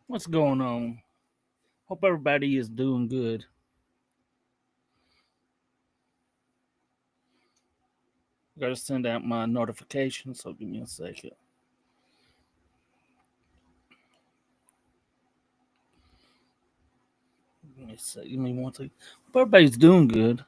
What's going on? Hope everybody is doing good. Gotta send out my notifications, so give me a second. Give me one second. Hope everybody's doing good.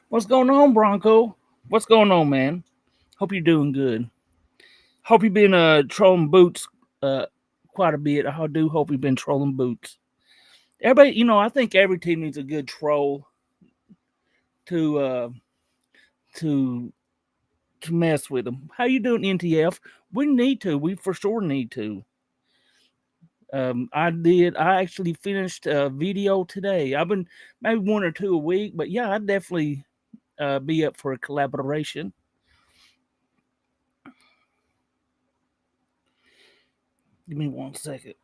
What's going on, Bronco? What's going on, man? Hope you're doing good. Hope you've been trolling boots uh quite a bit. I do hope you've been trolling boots. Everybody, I think every team needs a good troll to to to mess with them. How you doing, NTF? We need to. We for sure need to. I did. I actually finished a video today. I've been maybe one or two a week, but yeah, I'd definitely be up for a collaboration. Give me one second.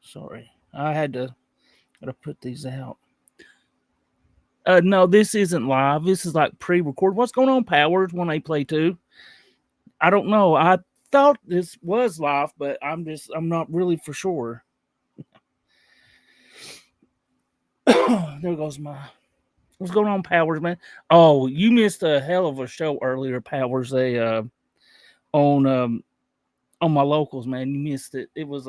Sorry, I had to gotta put these out. No, this isn't live. This is like pre-recorded. What's going on, Powers? When they play two, I don't know. I thought this was live, but I'm not really for sure. There goes my. What's going on, Powers, man? Oh, you missed a hell of a show earlier, Powers. They on on my locals, man. You missed it. It was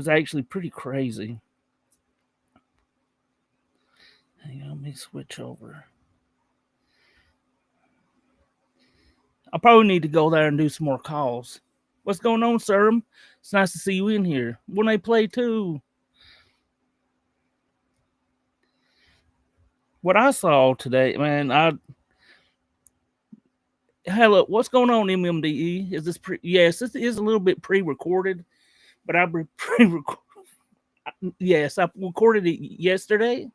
actually pretty crazy. Hang on, let me switch over. I probably need to go there and do some more calls. What's going on, sir? It's nice to see you in here. When they play too, what I saw today, man. Hello, what's going on, MMDE? Is this Yes, this is a little bit pre-recorded, but I pre-recorded. Yes, I recorded it yesterday.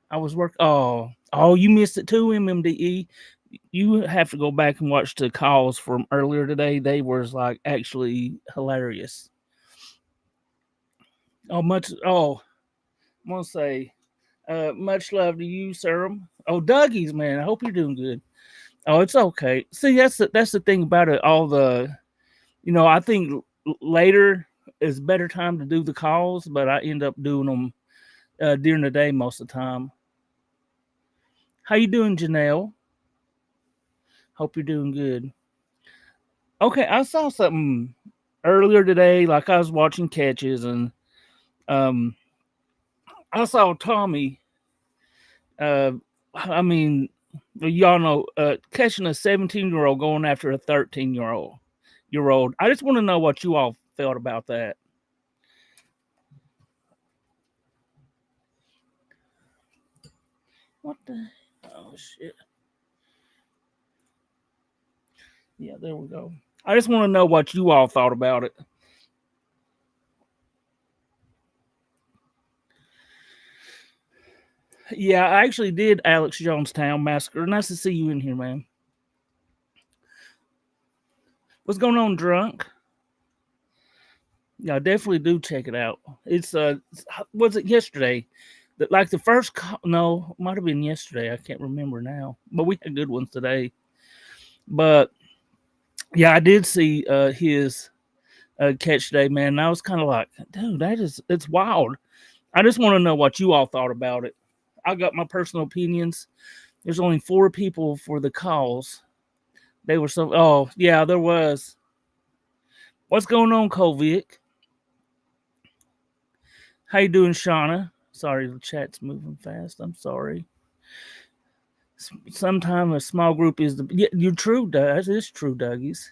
I was work. Oh, you missed it too, MMDE. You have to go back and watch the calls from earlier today. They were like actually hilarious. Oh, much. Oh, I'm gonna say, much love to you, Serum. Oh, Dougie's man. I hope you're doing good. Oh, it's okay. See, that's the thing about it. All the, I think later is better time to do the calls, but I end up doing them during the day most of the time. How you doing, Janelle? Hope you're doing good. Okay, I saw something earlier today. Like I was watching catches, and um, I saw Tommy. Uh, I mean, y'all know catching a 17-year-old going after a 13-year-old. Year old. I just want to know what you all felt about that. What the? Oh shit! Yeah, there we go. I just want to know what you all thought about it. Yeah, I actually did Alex Jonestown Massacre. Nice to see you in here, man. What's going on, drunk? Yeah, definitely do check it out. It's was it yesterday? That like the first no, might have been yesterday. I can't remember now. But we had good ones today. But yeah, I did see his catch today, man. And I was kind of like, dude, it's wild. I just want to know what you all thought about it. I got my personal opinions. There's only four people for the calls. They were so. Oh yeah, there was. What's going on, Kovic? How you doing, Shauna? Sorry, the chat's moving fast. I'm sorry. Sometimes a small group is the. Yeah, you're true, Doug. It's true, Dougies.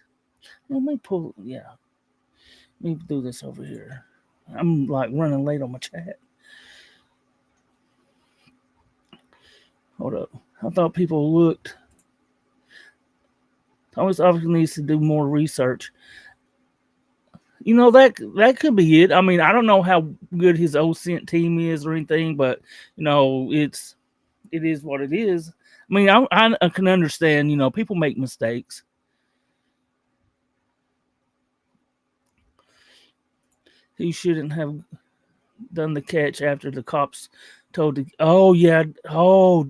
Let me pull. Yeah, let me do this over here. I'm like running late on my chat. Hold up. I thought people looked. Thomas obviously needs to do more research. That could be it. I mean, I don't know how good his OSINT team is or anything, but it is what it is. I mean, I can understand. People make mistakes. He shouldn't have done the catch after the cops told the. Oh yeah. Oh,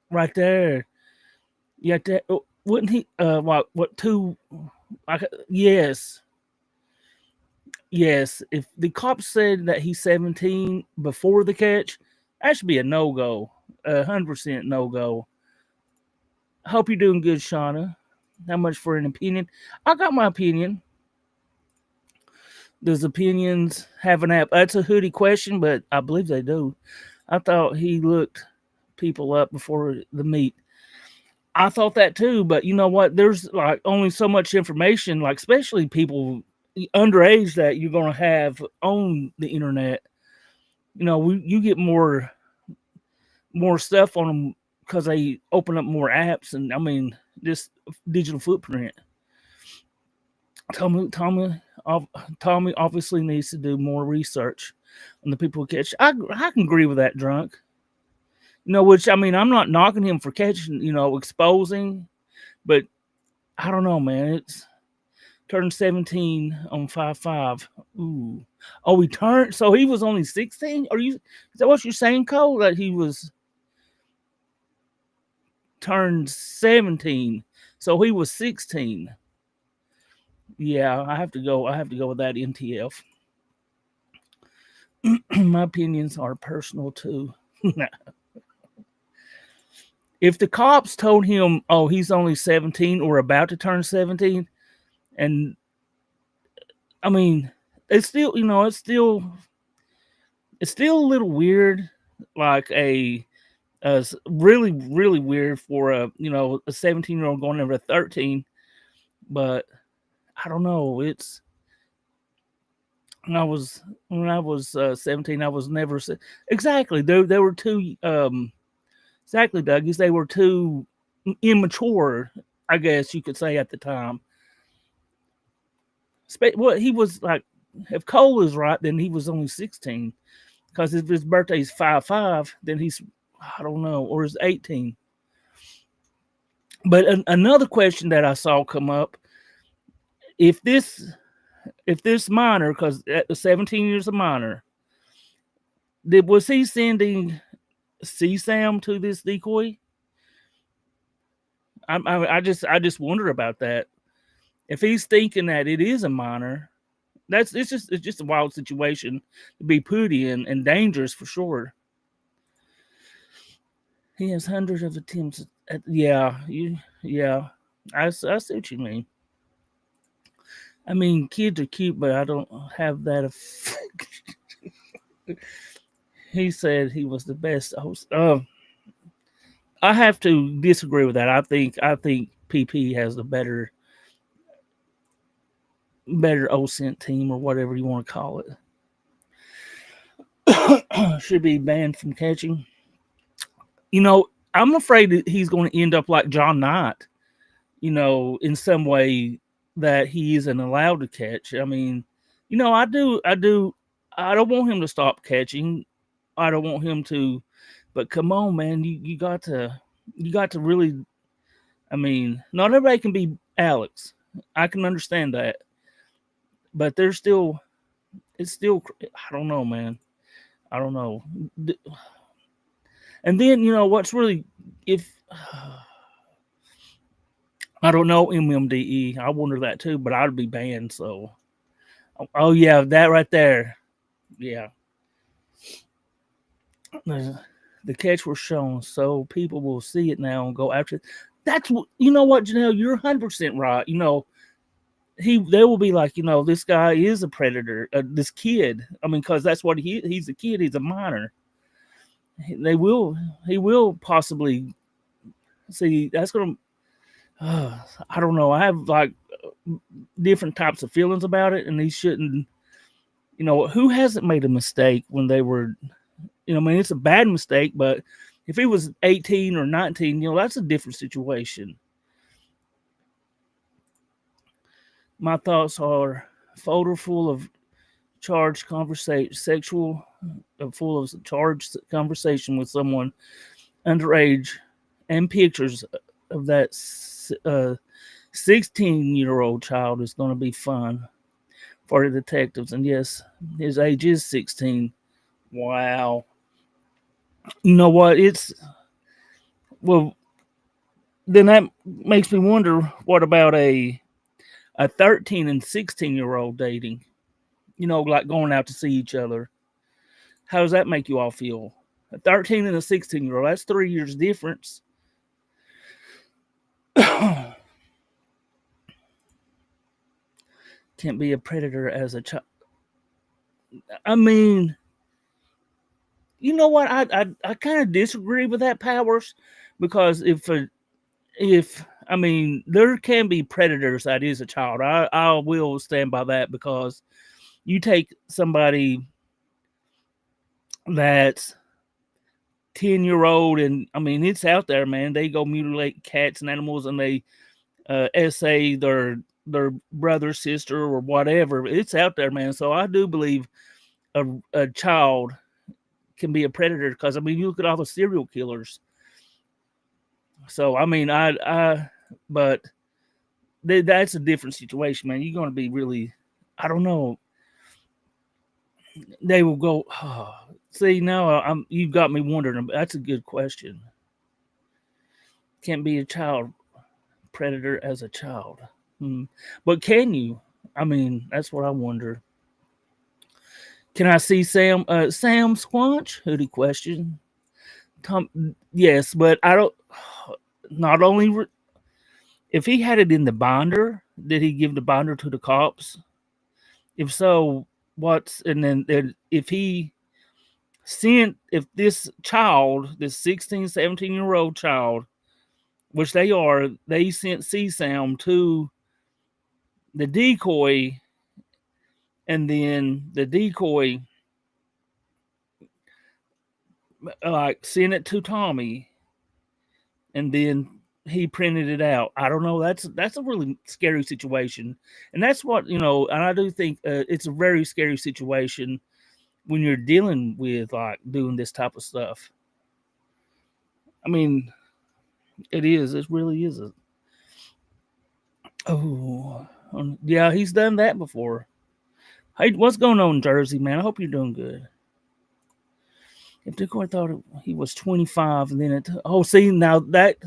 right there. Yeah. Wouldn't he? What two? Yes. Yes, if the cops said that he's 17 before the catch, that should be a no go, 100% no go. Hope you're doing good, Shauna. How much for an opinion? I got my opinion. Does opinions have an app? That's a hoodie question, but I believe they do. I thought he looked people up before the meet. I thought that too, but you know what? There's like only so much information, like especially people underage that you're going to have on the internet. You get more stuff on them because they open up more apps, and I mean, just digital footprint. Tommy obviously needs to do more research on the people who catch. I can agree with that, drunk. Which I mean, I'm not knocking him for catching, exposing, but I don't know, man. It's turned 17 on 5-5. Ooh. Oh, he turned. So he was only 16. Is that what you're saying, Cole? That he was turned 17. So he was 16. Yeah, I have to go. I have to go with that NTF. My opinions are personal too. If the cops told him, "Oh, he's only 17 or about to turn 17," and I mean, it's still, it's still a little weird, like really, really weird for a 17-year-old going over 13. But I don't know. It's when I was 17, I was never exactly. They were too exactly, Douglas. They were too immature, I guess you could say at the time. What he was like, if Cole is right, then he was only 16. Because if his birthday is 5-5, then he's, I don't know, or is 18. But another question that I saw come up: if this minor, because at the 17 years a minor, was he sending CSAM to this decoy? I just wonder about that. If he's thinking that it is a minor, it's just a wild situation to be put in and dangerous for sure. He has hundreds of attempts. Yeah. I see what you mean. I mean, kids are cute, but I don't have that effect. He said he was the best host. I have to disagree with that. I think PP has the better OSINT team or whatever you want to call it. Should be banned from catching. I'm afraid that he's going to end up like John Knight, in some way that he isn't allowed to catch. I mean, I don't want him to stop catching. I don't want him to, but come on, man, you got to really. I mean, not everybody can be Alex. I can understand that, but it's still. I don't know, man. I don't know. And then what's really if. I don't know MMDE. I wonder that too, but I'd be banned. So, oh yeah, that right there, yeah. The catch was shown, so people will see it now and go after it. That's what what, Janelle, you're 100% right. They will be like, this guy is a predator. This kid, I mean, because that's what he's a kid. He's a minor. He will possibly see. That's gonna. I don't know. I have like different types of feelings about it, and he shouldn't. Who hasn't made a mistake when they were, I mean, it's a bad mistake, but if he was 18 or 19, that's a different situation. My thoughts are folder full of charged conversation, sexual, full of charged conversation with someone underage, and pictures of that 16-year-old child is going to be fun for the detectives. And yes, his age is 16. Wow. You know what? Well, then that makes me wonder, what about a 13 and 16-year-old dating? Like going out to see each other. How does that make you all feel? A 13 and a 16-year-old, that's 3 years difference. Can't be a predator as a child. I mean, you know what? I kind of disagree with that, Powers, because if I mean, there can be predators that is a child. I will stand by that, because you take somebody that's 10-year-old, and I mean, it's out there, man. They go mutilate cats and animals, and they essay their brother, sister, or whatever. It's out there, man. So I do believe a child can be a predator, because I mean, you look at all the serial killers. So I mean, but that's a different situation, man. You're going to be really, I don't know. They will go. Oh, see, now you got me wondering. That's a good question. Can't be a child predator as a child, but can you? I mean, that's what I wonder. Can I see Sam Squanch? Hoodie question. Yes, but I don't. Not only if he had it in the binder, did he give the binder to the cops? If so, and then if he sent, if this child, this 16, 17-year-old child, which they sent CSAM to the decoy, and then the decoy like sent it to Tommy, and then he printed it out. I don't know. That's a really scary situation, and that's what And I do think it's a very scary situation when you're dealing with like doing this type of stuff. I mean, it is. It really is. Yeah, he's done that before. Hey, what's going on, Jersey, man? I hope you're doing good. If Decoy thought he was 25, and then see, now that,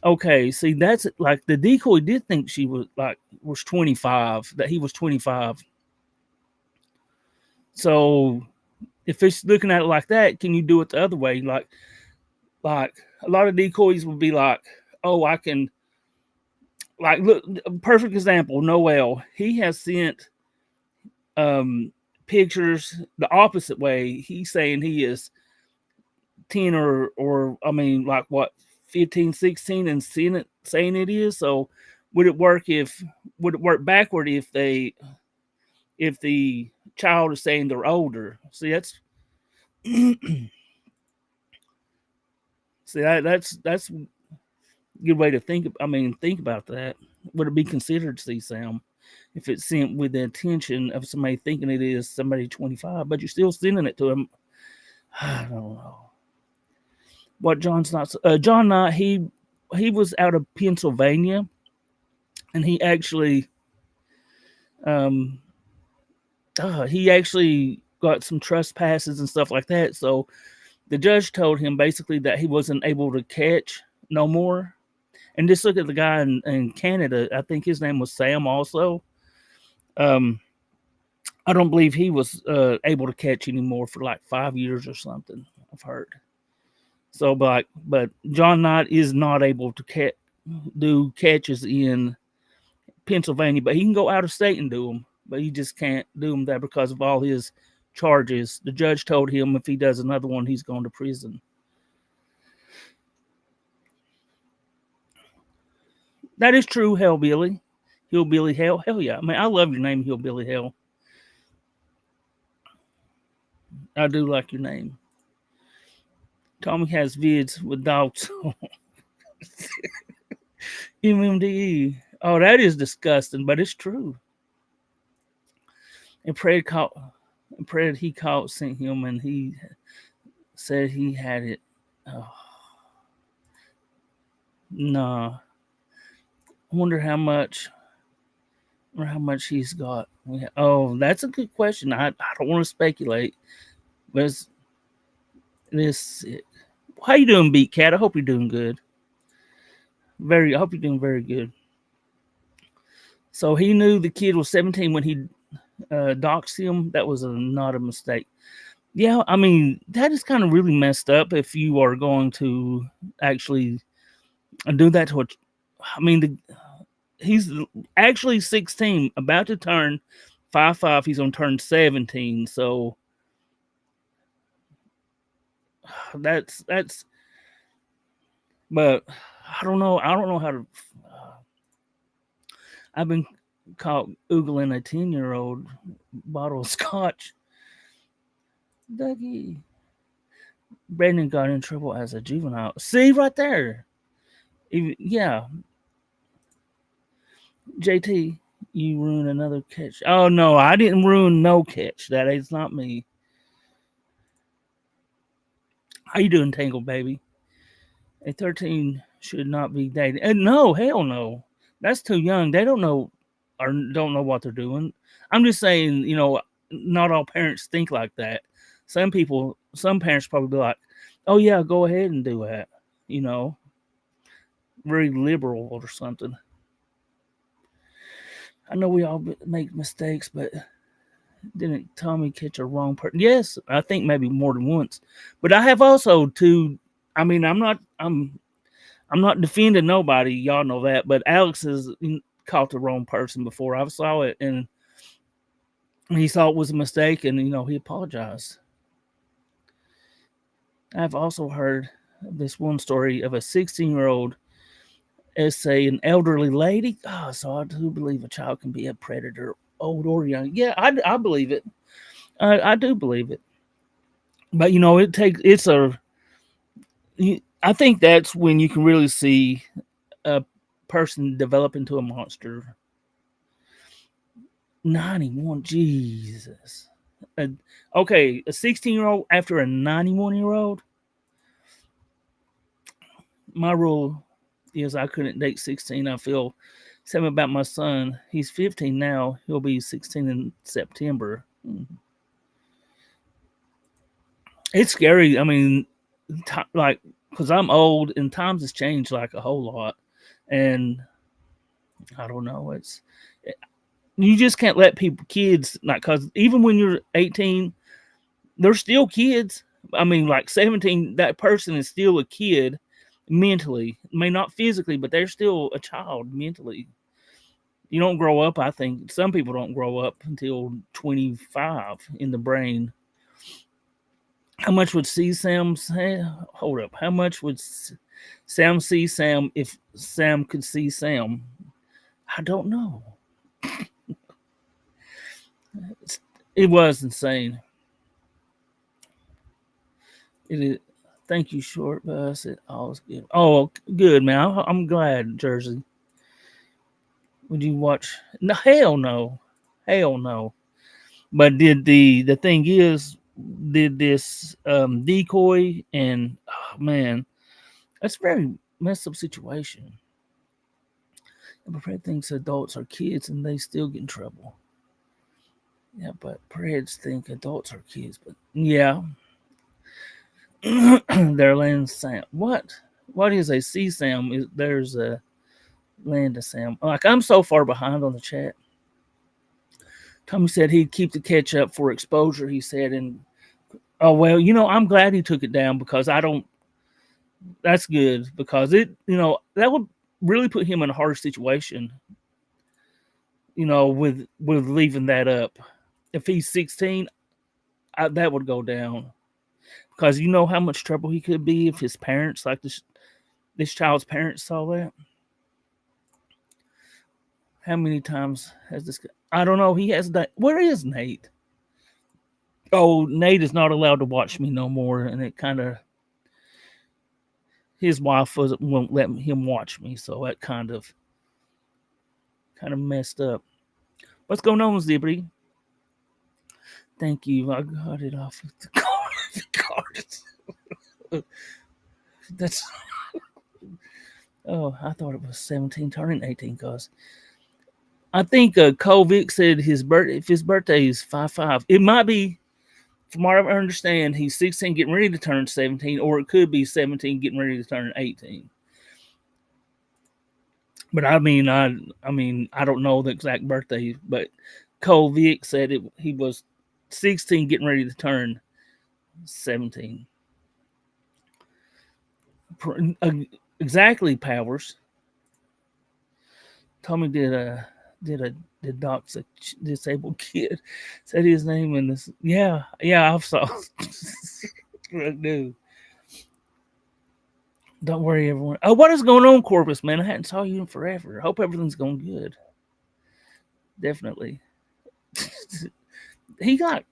okay, see, that's like the decoy did think she was 25, that he was 25. So if it's looking at it like that, can you do it the other way? Like a lot of decoys would be like, oh, I can, like, look, perfect example, Noel. He has sent pictures the opposite way. He's saying he is 10 or I mean, like, what, 15, 16, and saying it is. So would it work backward if the child is saying they're older? See, that's that's a good way to think. Think about that. Would it be considered CSAM if it's sent with the intention of somebody thinking it is somebody 25, but you're still sending it to him? I don't know. What John's not John Knight, he was out of Pennsylvania, and he actually got some trespasses and stuff like that. So the judge told him basically that he wasn't able to catch no more. And just look at the guy in Canada. I think his name was Sam also. I don't believe he was able to catch anymore for like 5 years or something, I've heard. So, but John Knight is not able to do catches in Pennsylvania, but he can go out of state and do them. But he just can't do them there because of all his charges. The judge told him if he does another one, he's going to prison. That is true, Hellbilly. Hillbilly Hell. Hell yeah. I mean, I love your name, Hillbilly Hell. I do like your name. Tommy has vids with dogs. MMDE. Oh, that is disgusting, but it's true. And Fred he called sent him, and he said he had it. Oh, no, I wonder how much or how much he's got. Oh, that's a good question. I don't want to speculate, but this. How you doing, Beat Cat? I hope you're doing good. I hope you're doing very good. So he knew the kid was 17 when he doxed him. That was not a mistake. Yeah, I mean that is kind of really messed up if you are going to actually do that to a. I mean, he's actually 16, about to turn 5'5". He's on turn 17. So that's. But I don't know. I don't know how to. I've been caught oogling a 10-year-old bottle of scotch. Dougie. Brandon got in trouble as a juvenile. See right there. Yeah. JT, you ruined another catch. Oh no, I didn't ruin no catch. That is not me. How you doing, Tangle baby? A 13 should not be dating. No, hell no. That's too young. They don't know or don't know what they're doing. I'm just saying, not all parents think like that. Some parents probably be like, "Oh yeah, go ahead and do that." Very liberal or something. I know we all make mistakes, but didn't Tommy catch a wrong person? Yes, I think maybe more than once. But I have also too. I mean, I'm not defending nobody. Y'all know that. But Alex has caught the wrong person before. I saw it, and he saw it was a mistake, and he apologized. I've also heard this one story of a 16-year-old essay, an elderly lady. Oh, so I do believe a child can be a predator, old or young. Yeah, I believe it. I do believe it. But I think that's when you can really see a person develop into a monster. 91, Jesus. Okay, a 16-year-old after a 91-year-old. My rule is I couldn't date 16. I feel same about my son. He's 15 now. He'll be 16 in September. It's scary. I mean, because I'm old and times has changed like a whole lot, and I don't know. You just can't let kids, because even when you're 18, they're still kids. I mean, like 17, that person is still a kid mentally. I mean, not physically, but they're still a child mentally. You don't grow up. I think some people don't grow up until 25 in the brain. How much would Sam say? Hold up. How much would Sam see Sam if Sam could see Sam? I don't know. It was insane. It is. Thank you, Short Bus. It all's good. Oh, good, man. I'm glad, Jersey. Would you watch? No, hell no. Hell no. But the thing is, did this decoy, and oh man, that's a very messed up situation. And Fred thinks adults are kids and they still get in trouble. Yeah, but Preds think adults are kids, but yeah. Their land Sam. What? What is a C Sam? There's a land of Sam. Like, I'm so far behind on the chat. Tommy said he'd keep the catch up for exposure, he said, and oh well, I'm glad he took it down because I don't. That's good because that would really put him in a harsh situation. With leaving that up. If he's 16, that would go down because you know how much trouble he could be if his parents, like this child's parents, saw that. How many times has this? I don't know. He has that. Where is Nate? Oh, Nate is not allowed to watch me no more, and it kind of. His wife won't let him watch me, so that kind of. kind of messed up. What's going on, Zippity? Thank you. I got it off of the card. That's oh, I thought it was 17 turning 18 because I think Cole Vick said if his birthday is 5/5, it might be, from what I understand, he's 16 getting ready to turn 17, or it could be 17 getting ready to turn 18. But I mean, I don't know the exact birthday, but Cole Vick said he was 16 getting ready to turn 17. Exactly, Powers. Tommy did docs a disabled kid. Said his name in this. Yeah, I saw. I do. Don't worry, everyone. Oh, what is going on, Corpus? Man, I hadn't saw you in forever. Hope everything's going good. Definitely. He got.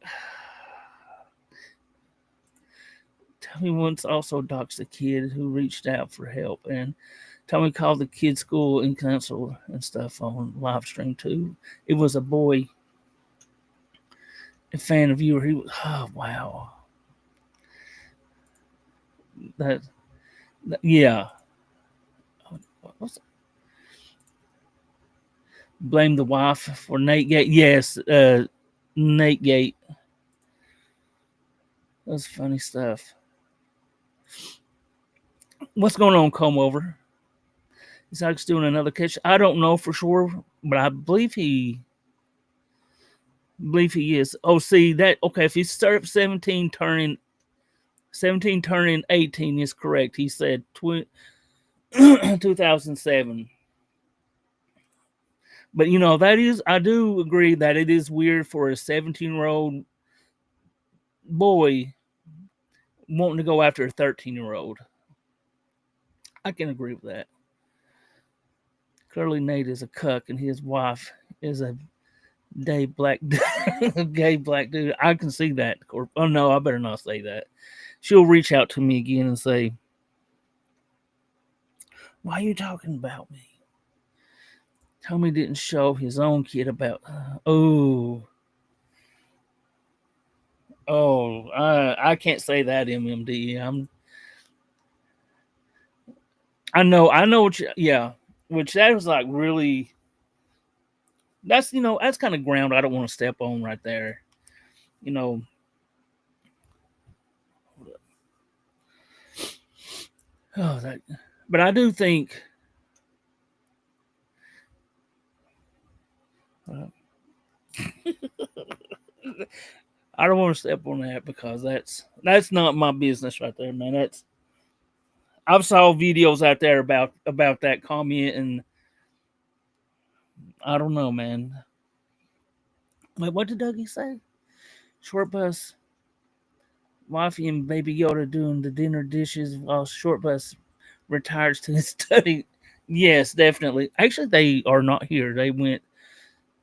Tommy once also doxed a kid who reached out for help, and Tommy called the kid's school and canceled and stuff on live stream too. It was a boy, a fan of viewer. He was, oh wow, that yeah. What's blame the wife for Nate Gate? Yes, Nate Gate. That's funny stuff. What's going on, Come Over? He's like doing another catch. I don't know for sure, but I believe he is. Oh, see that? Okay, if he started 17 turning 18 is correct. He said 2007. But that is, I do agree that it is weird for a 17-year-old boy wanting to go after a 13-year-old. I can agree with that. Clearly, Nate is a cuck, and his wife is a gay black dude. I can see that. Oh no, I better not say that. She'll reach out to me again and say, "Why are you talking about me?" Tommy didn't show his own kid about. Oh, I can't say that, MMD. I know what you. Yeah, which that was like really. That's that's kind of ground I don't want to step on right there. You know. Oh, that. But I do think. I don't want to step on that because that's not my business right there, man. I've saw videos out there about that comment, and I don't know, man. Wait, what did Dougie say? Short bus, Wifey and Baby Yoda doing the dinner dishes while Short bus retires to his study. Yes, definitely. Actually, they are not here. They went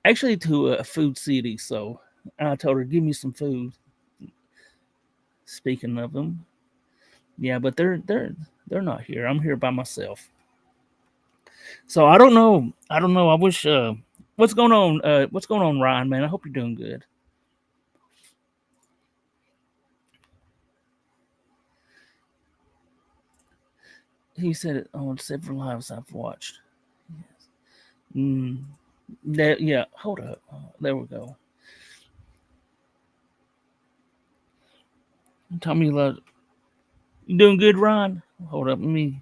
actually to a food city. So I told her, "Give me some food." Speaking of them, yeah, but they're not here. I'm here by myself. So I don't know. I don't know. I wish. What's going on? What's going on, Ryan? Man, I hope you're doing good. He said it on several lives I've watched. Yes. Yeah. Hold up. Oh, there we go. Tommy loves. You doing good, Ryan? Hold up. Let me.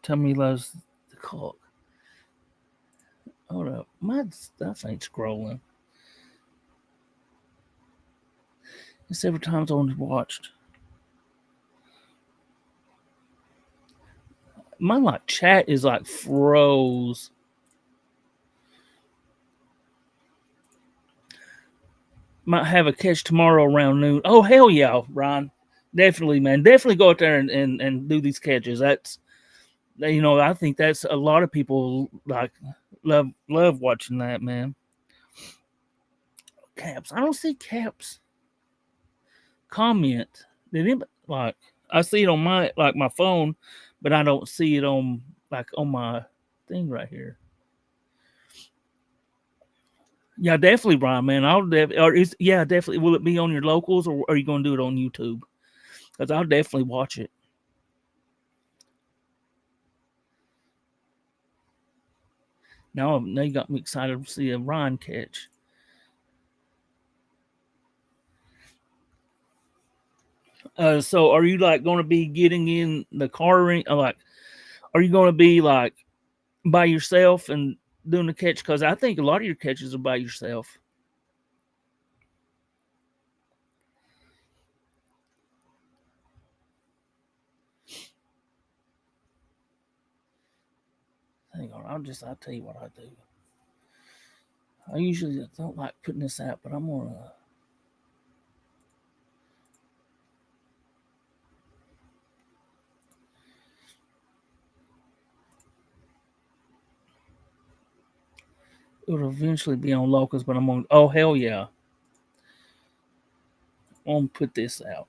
Tommy loves the cook. Hold up. My stuff ain't scrolling. Several times on watched. My like chat is like froze. Might have a catch tomorrow around noon. Oh hell yeah, Ryan. Definitely, man. Definitely go out there and do these catches. That's I think that's a lot of people like love watching that, man. Caps. I don't see Caps comment. Did anybody like I see it on my phone, but I don't see it on on my thing right here. Yeah, definitely, Brian, man. Definitely. Will it be on your locals, or are you going to do it on YouTube? Because I'll definitely watch it. Now you got me excited to see a Ryan catch. So are you like going to be getting in the car ring? Like, are you going to be like by yourself and doing the catch? Because I think a lot of your catches are by yourself. Hang on, I'll tell you what I do. I usually don't like putting this out, but I'm gonna. It'll eventually be on locals, but I'm on. Oh hell yeah! I'm gonna put this out.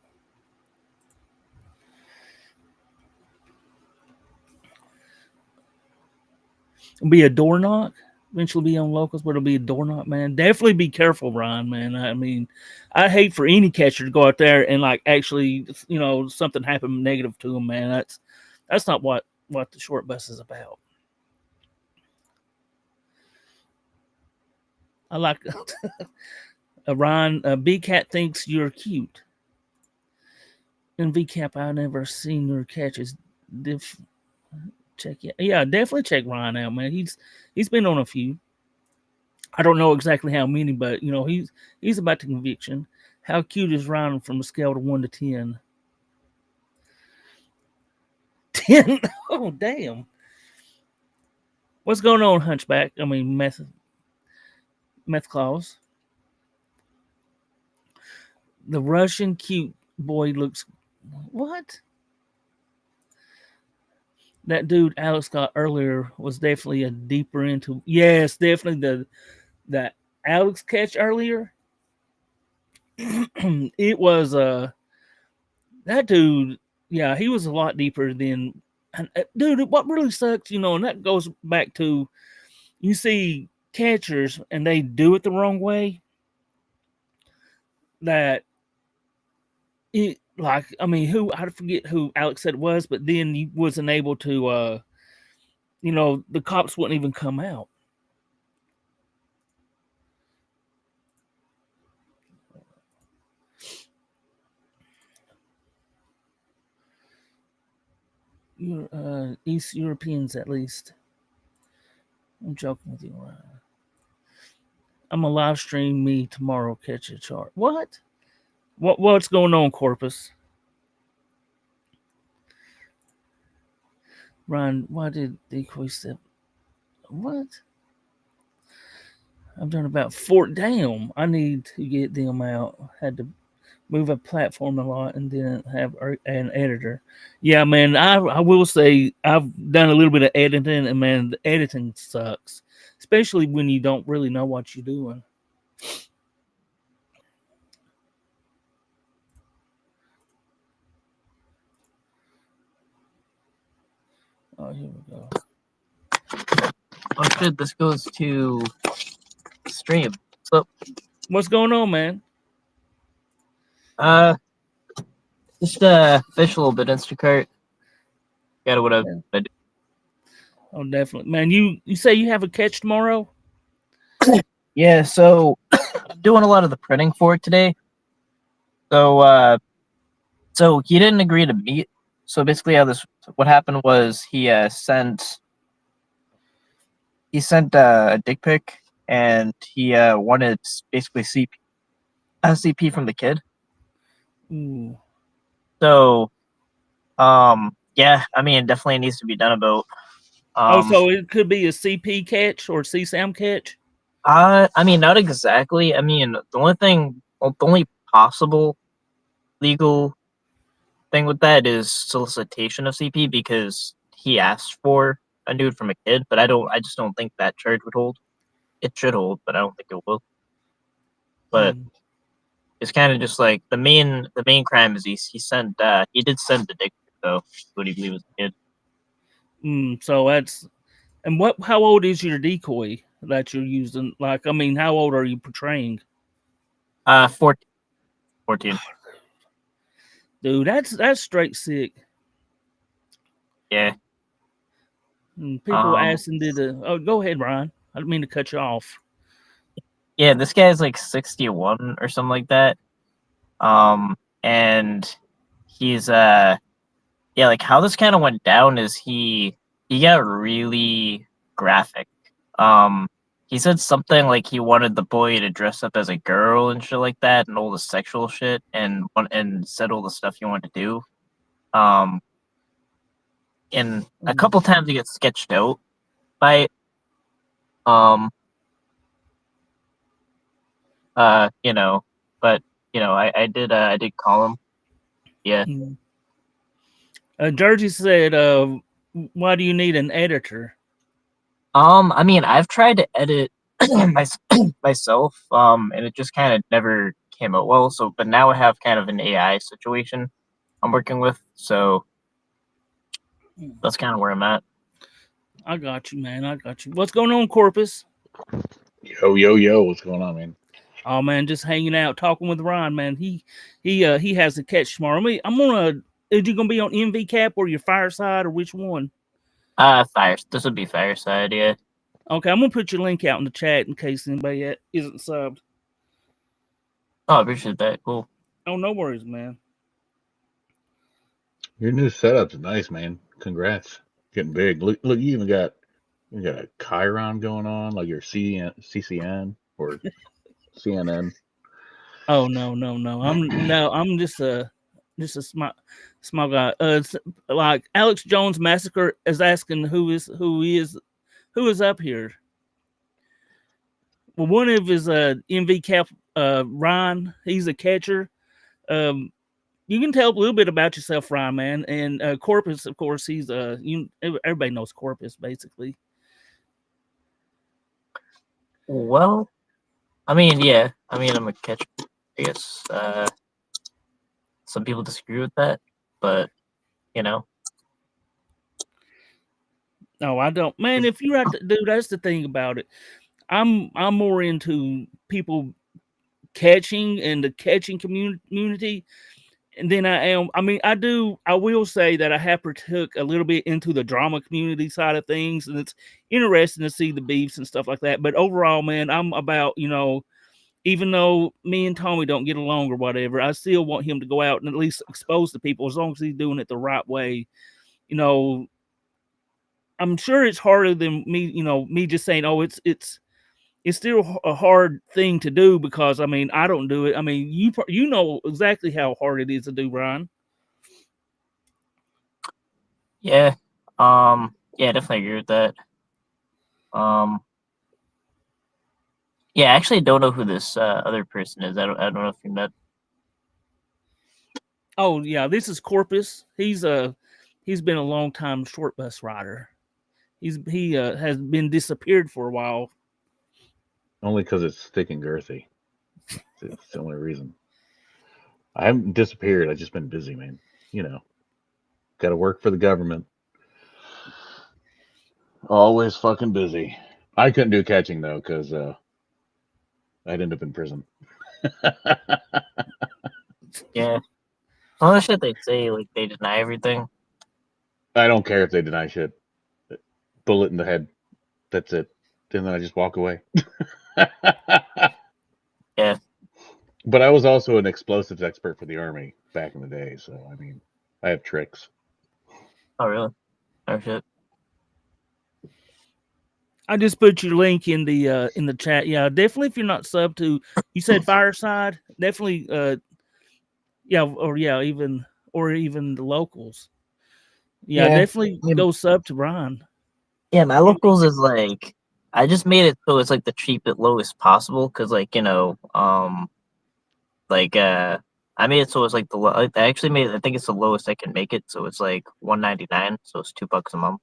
It'll be a door knock. Eventually be on locals, but it'll be a door knock, man. Definitely be careful, Ryan, man. I mean, I hate for any catcher to go out there and like actually, something happen negative to him, man. That's not what the short bus is about. I like Ryan. B Cat thinks you're cute. In VCAP, I never seen your catches. Diff, check it. Yeah, definitely check Ryan out, man. He's been on a few. I don't know exactly how many, but he's about the conviction. How cute is Ryan from a scale of 1 to 10? 10. Oh damn. What's going on, Hunchback? I mean, meth claws. The Russian cute boy looks. What? That dude Alex got earlier was definitely a deeper into. Yes, definitely that Alex catch earlier. It was that dude. Yeah, he was a lot deeper than. And, dude, what really sucks, and that goes back to you see catchers and they do it the wrong way. That it like I mean, who I forget who Alex said it was, but then he wasn't able to. The cops wouldn't even come out. East Europeans at least. I'm joking with you. I'm a live stream me tomorrow. Catch a chart. What? What's going on, Corpus? Ryan, why did decoy step? What? I've done about 4. Damn, I need to get them out. Had to move a platform a lot and didn't have an editor. Yeah, man, I will say I've done a little bit of editing, and man, the editing sucks, especially when you don't really know what you're doing. Oh, here we go. Oh shit, this goes to stream. So What's going on, man? Just fish a little bit, Instacart. Gotta what I do. Oh, definitely, man. You say you have a catch tomorrow? Yeah, so I'm doing a lot of the printing for it today. So he didn't agree to meet. So basically, what happened was he sent a dick pic, and he wanted basically CP from the kid. Ooh. So yeah, I mean, it definitely needs to be done about. So it could be a CP catch or CSAM catch. I mean, not exactly. I mean, the only possible legal thing with that is solicitation of CP, because he asked for a nude from a kid, but I just don't think that charge would hold. It should hold, but I don't think it will. But it's kind of just like the main crime is he did send the dick pic, though, what he believed was a kid. So that's And how old is your decoy that you're using? Like, I mean, how old are you portraying? 14. 14. Dude, that's straight sick. Yeah. And people asking oh, go ahead, Ryan. I didn't mean to cut you off. Yeah, this guy's like 61 or something like that. And he's yeah, like how this kind of went down is he got really graphic. He said something like he wanted the boy to dress up as a girl and shit like that, and all the sexual shit, and said all the stuff he wanted to do. And a couple times he gets sketched out by it. You know, but you know, I did call him. Yeah. Jersey said, why do you need an editor? I mean, I've tried to edit myself, and it just kind of never came out well. So, but now I have kind of an AI situation I'm working with, so that's kind of where I'm at. I got you, man. I got you. What's going on, Corpus? Yo, what's going on, man? Oh man, just hanging out, talking with Ryan, man. He has a catch tomorrow. I'm gonna. Is you gonna be on MV Cap or your Fireside or which one? This would be Fireside, yeah. Okay, I'm gonna put your link out in the chat in case anybody isn't subbed. Oh, I appreciate that. Cool. Oh, no worries, man. Your new setup's nice, man. Congrats, getting big. Look, you even got a Chiron going on, like your CCN or CNN. Oh no. I'm just a small guy. Like Alex Jones Massacre is asking who is up here. Well, one of his MV Cap, Ryan. He's a catcher. You can tell a little bit about yourself, Ryan, man. And Corpus, of course, he's everybody knows Corpus, basically. Well, I mean, yeah. I mean, I'm a catcher. I guess some people disagree with that, but you know. No, I don't, man. If you're out, dude, that's the thing about it. I'm more into people catching and the catching community. And then I will say that I have partook a little bit into the drama community side of things, and it's interesting to see the beefs and stuff like that. But overall, man, I'm about, even though me and Tommy don't get along or whatever, I still want him to go out and at least expose the people as long as he's doing it the right way. I'm sure it's harder than me just saying, oh, it's still a hard thing to do because I don't do it. I mean, you know exactly how hard it is to do, Brian. Yeah. Yeah, definitely agree with that. Yeah, I actually don't know who this other person is. I don't know if you met. Oh yeah, this is Corpus. He's been a long time short bus rider. He has been disappeared for a while. Only because it's thick and girthy. It's the only reason. I haven't disappeared. I've just been busy, man. Got to work for the government. Always fucking busy. I couldn't do catching though because I'd end up in prison. Yeah. All the shit they say, like they deny everything. I don't care if they deny shit. Bullet in the head. That's it. And then I just walk away. Yeah. But I was also an explosives expert for the Army back in the day, so I mean, I have tricks. Oh really? Oh shit. I just put your link in the chat. Yeah, definitely. If you're not sub to, you said Fireside. Definitely. Even the locals. Yeah, definitely go sub to Brian. Yeah, my locals is like I just made it so it's like the cheapest, lowest possible because I made it so it's like I actually made it. I think it's the lowest I can make it, so it's like $1.99, so it's $2 a month.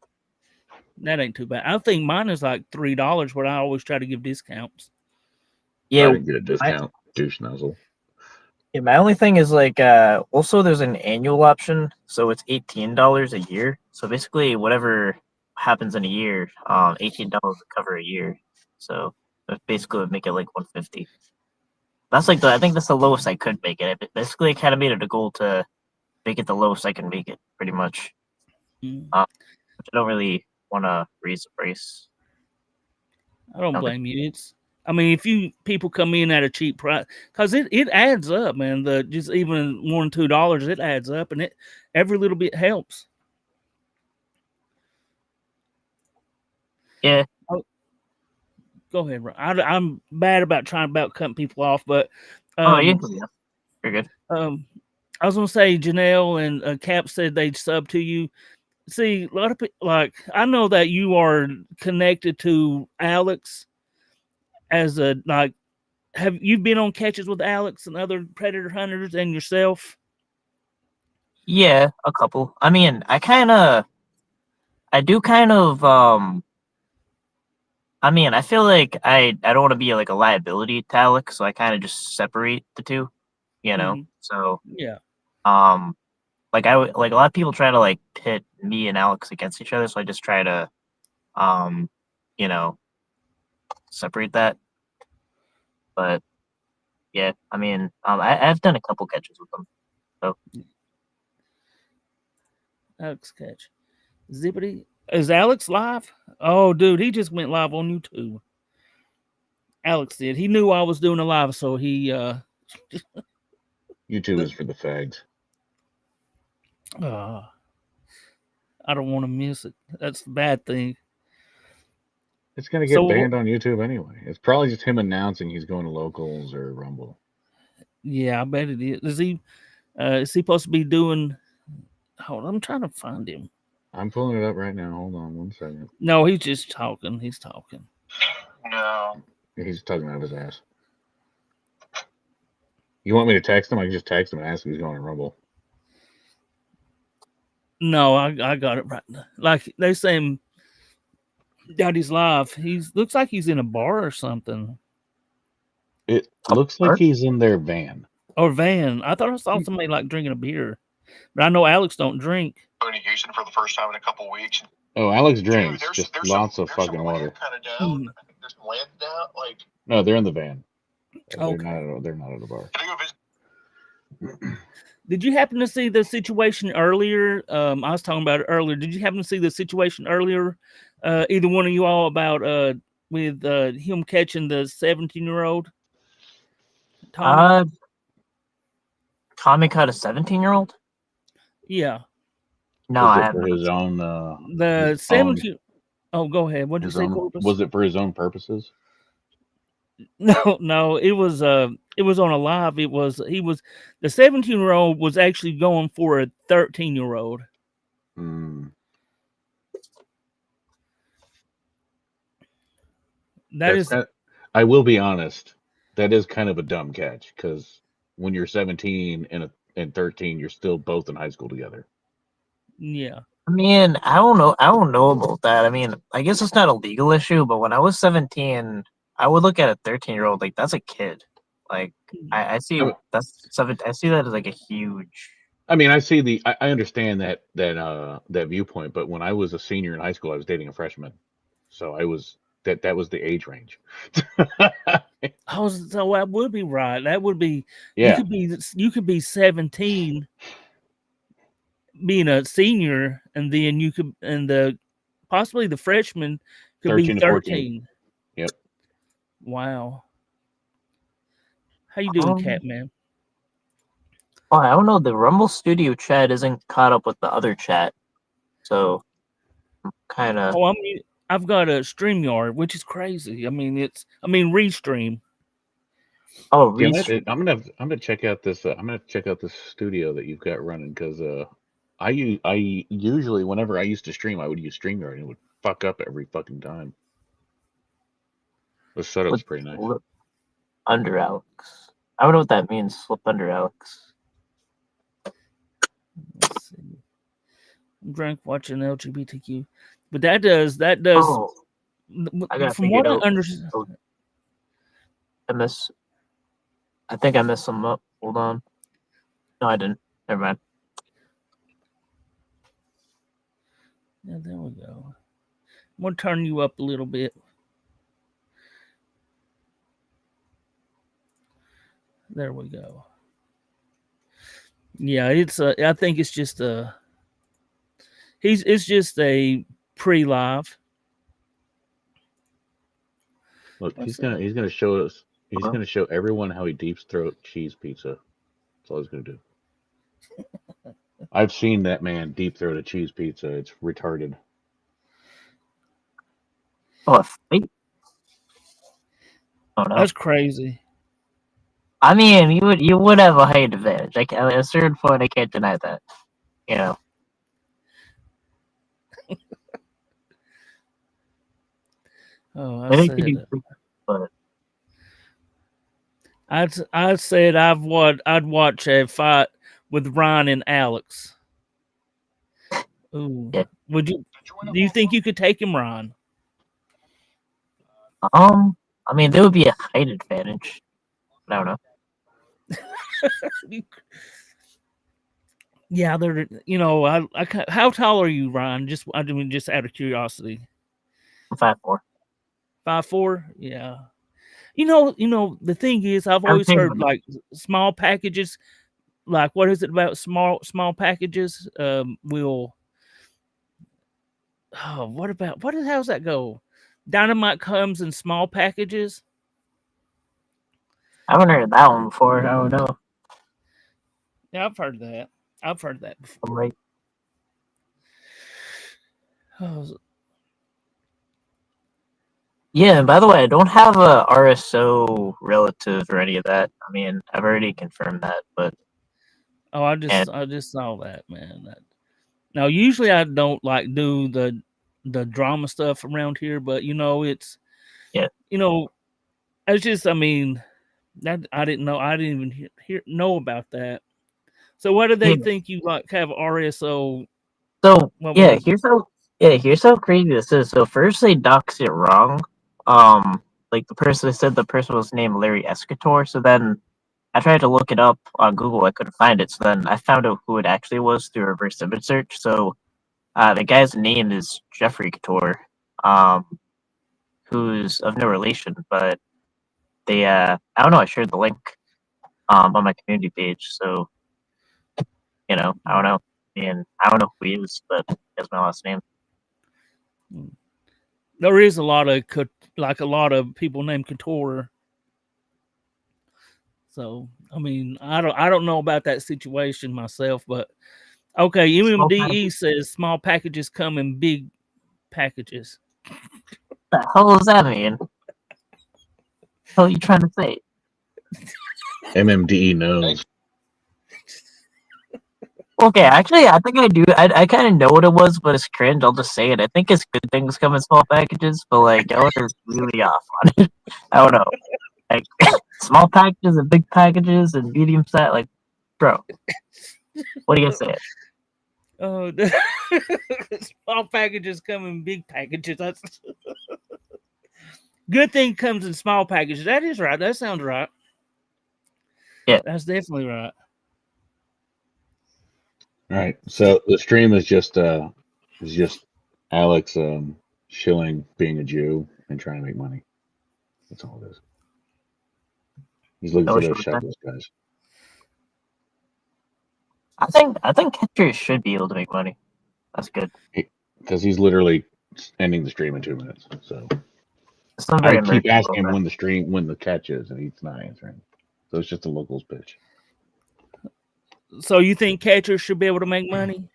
That ain't too bad. I think mine is like $3, where I always try to give discounts. Yeah, I didn't get a discount, douche nozzle. Yeah, my only thing is like also there's an annual option, so it's $18 a year. So basically, happens in a year, $18 would cover a year. So it basically would make it like 150. That's like I think that's the lowest I could make it. Basically, I kind of made it a goal to make it the lowest I can make it, pretty much. Mm. Which I don't really want to raise the price. I don't Okay. blame you. I mean, if people come in at a cheap price, because it adds up, man. The just even $1, $2, it adds up, and every little bit helps. Yeah. Go ahead, Ron. I'm bad about cutting people off, but Yeah, you're good. I was gonna say Janelle and Cap said they'd sub to you. See, a lot of people, like, I know that you are connected to Alex as a, like, have you been on catches with Alex and other predator hunters and yourself? Yeah, a couple. I mean, I do kind of, I mean, I feel like I don't want to be like a liability to Alex, so I kind of just separate the two, you know? Mhm. So, Yeah. like like a lot of people try to like pit me and Alex against each other, so I just try to, you know, separate that. But yeah, I mean, I've done a couple catches with them. So Alex catch. Zippity. Is Alex live? Oh, dude, he just went live on YouTube. Alex did. He knew I was doing a live, so he YouTube is for the fags. I don't want to miss it. That's the bad thing. It's gonna get banned on YouTube anyway. It's probably just him announcing he's going to locals or Rumble. Yeah, I bet it is. Is he supposed to be doing? Hold on, I'm trying to find him. I'm pulling it up right now. Hold on 1 second. No, he's just talking. He's talking. no, He's talking out of his ass. You want me to text him? I can just text him and ask if he's going to Rumble. No, I got it right now. Like they say him got his live. Looks like he's in a bar or something. It looks like he's in their van. Or van. I thought I saw somebody like drinking a beer. But I know Alex don't drink. Going to Houston for the first time in a couple weeks. Oh, Alex drinks. Dude, just lots of fucking water. Kind of down. I think there's some land down. Like, no, they're in the van. Okay. They're not at a bar. can I go visit? Did you happen to see the situation earlier? I was talking about it earlier. Did you happen to see the situation earlier? Either one of you all about with him catching the 17-year-old? Tommy caught a 17-year-old? Yeah. No, I haven't. For his own. The 17. Oh, go ahead. What did you say, Corpus? Was it for his own purposes? No. It was on a live. The 17-year-old was actually going for a 13-year-old. Hmm. I will be honest. That is kind of a dumb catch because when you're 17 and 13, you're still both in high school together. Yeah. I mean, I don't know about that. I mean, I guess it's not a legal issue, but when I was 17, I would look at a 13-year-old like that's a kid. Like I see I see that as like a huge. I mean, I understand that viewpoint, but when I was a senior in high school, I was dating a freshman, so I was that was the age range. So that would be right. That would be You could be 17, being a senior, and then possibly the freshman could be 13. Yep. Wow. How you doing, Cat Man? Oh, I don't know. The Rumble Studio chat isn't caught up with the other chat, so kind of. Oh, I've got a StreamYard, which is crazy. I mean, Restream. Oh, Restream. I'm gonna check out this. I'm gonna check out this studio that you've got running because I usually whenever I used to stream, I would use StreamYard and it would fuck up every fucking time. The setup's pretty nice. Under Alex. I don't know what that means. Slip under Alex. Let's see. I'm drunk watching LGBTQ, but that does. Oh, from what I understand, I think I missed some up. Hold on. No, I didn't. Never mind. Yeah, there we go. gonna turn you up a little bit. There we go. Yeah, it's I think it's just it's just a pre-live. Look, What's he's gonna show us. He's Hello? gonna show everyone how he deep throat cheese pizza. That's all he's gonna do. I've seen that man deep throat a cheese pizza. It's retarded. Oh, a fake? Oh no. That's crazy. I mean, you would have a height advantage. Like at a certain point, I can't deny that. You know. Oh, I think you do, but I said I'd watch a fight with Ryan and Alex. Ooh, Yeah. would you? Do you think you could take him, Ryan? I mean, there would be a height advantage. I don't know. Yeah, they're. You know, how tall are you, Ryan? I mean, just out of curiosity. I'm 5'4". 5'4". Yeah. You know. The thing is, I've always Everything heard would- like small packages. Like, what is it about small packages? Will. Oh, how's that go? Dynamite comes in small packages. I haven't heard that one before. I don't know. Yeah, I've heard that. I've heard that before. I'm like, Oh, yeah, and by the way, I don't have a RSO relative or any of that. I mean, I've already confirmed that, but oh, I and just saw that, man. Now, usually I don't like do the drama stuff around here, but it's Yeah. it's just, I mean, that I didn't know. I didn't even know about that. So, what do they Yeah. think you like have RSO? so What yeah, was here's how crazy this is. So first they dox it wrong. Like the person said the person was named Larry Escator. So then I tried to look it up on Google. I couldn't find it. So then I found out who it actually was through reverse image search. So the guy's name is Jeffrey Couture, who's of no relation, but they I don't know. I shared the link on my community page. So I don't know. And I don't know who he is, but that's my last name. there is a lot of people named Couture. So, I mean, I don't know about that situation myself, but okay, Small MMDE says small packages come in big packages. What the hell does that mean? What the hell are you trying to say? MMDE knows. Okay, actually, I think I do. I kind of know what it was, but it's cringe. I'll just say it. I think it's good things come in small packages, but like, y'all are really off on it. I don't know. Like, small packages and big packages and medium size. Like, bro, what do you say? Oh, small packages come in big packages. That's good thing comes in small packages. That is right. That sounds right. Yeah. That's definitely right. All right. So the stream is just Alex shilling being a Jew and trying to make money. That's all it is. He's looking No for issue those with that. shackless guys. I think catchers should be able to make money. That's good. Because he's literally ending the stream in 2 minutes. So It's not I very keep American, asking him but- when the catch is, and he's not answering. So it's just a locals pitch. So you think catchers should be able to make money?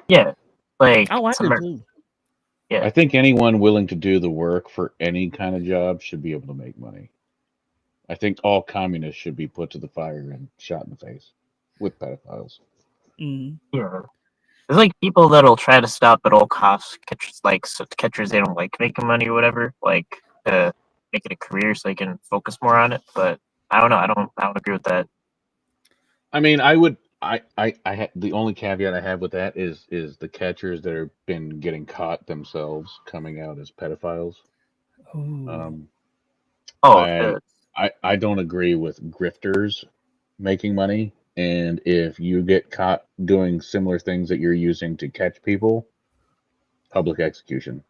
Yeah, like Oh, I it's do Amer- too. Yeah. I think anyone willing to do the work for any kind of job should be able to make money. I think all communists should be put to the fire and shot in the face with pedophiles. Mm. Yeah. There's like people that'll try to stop at all costs catchers they don't like making money or whatever, like to make it a career so they can focus more on it. But I don't know. I don't agree with that. I mean, the only caveat I have with that is the catchers that have been getting caught themselves coming out as pedophiles. Ooh. I don't agree with grifters making money, and if you get caught doing similar things that you're using to catch people, public execution.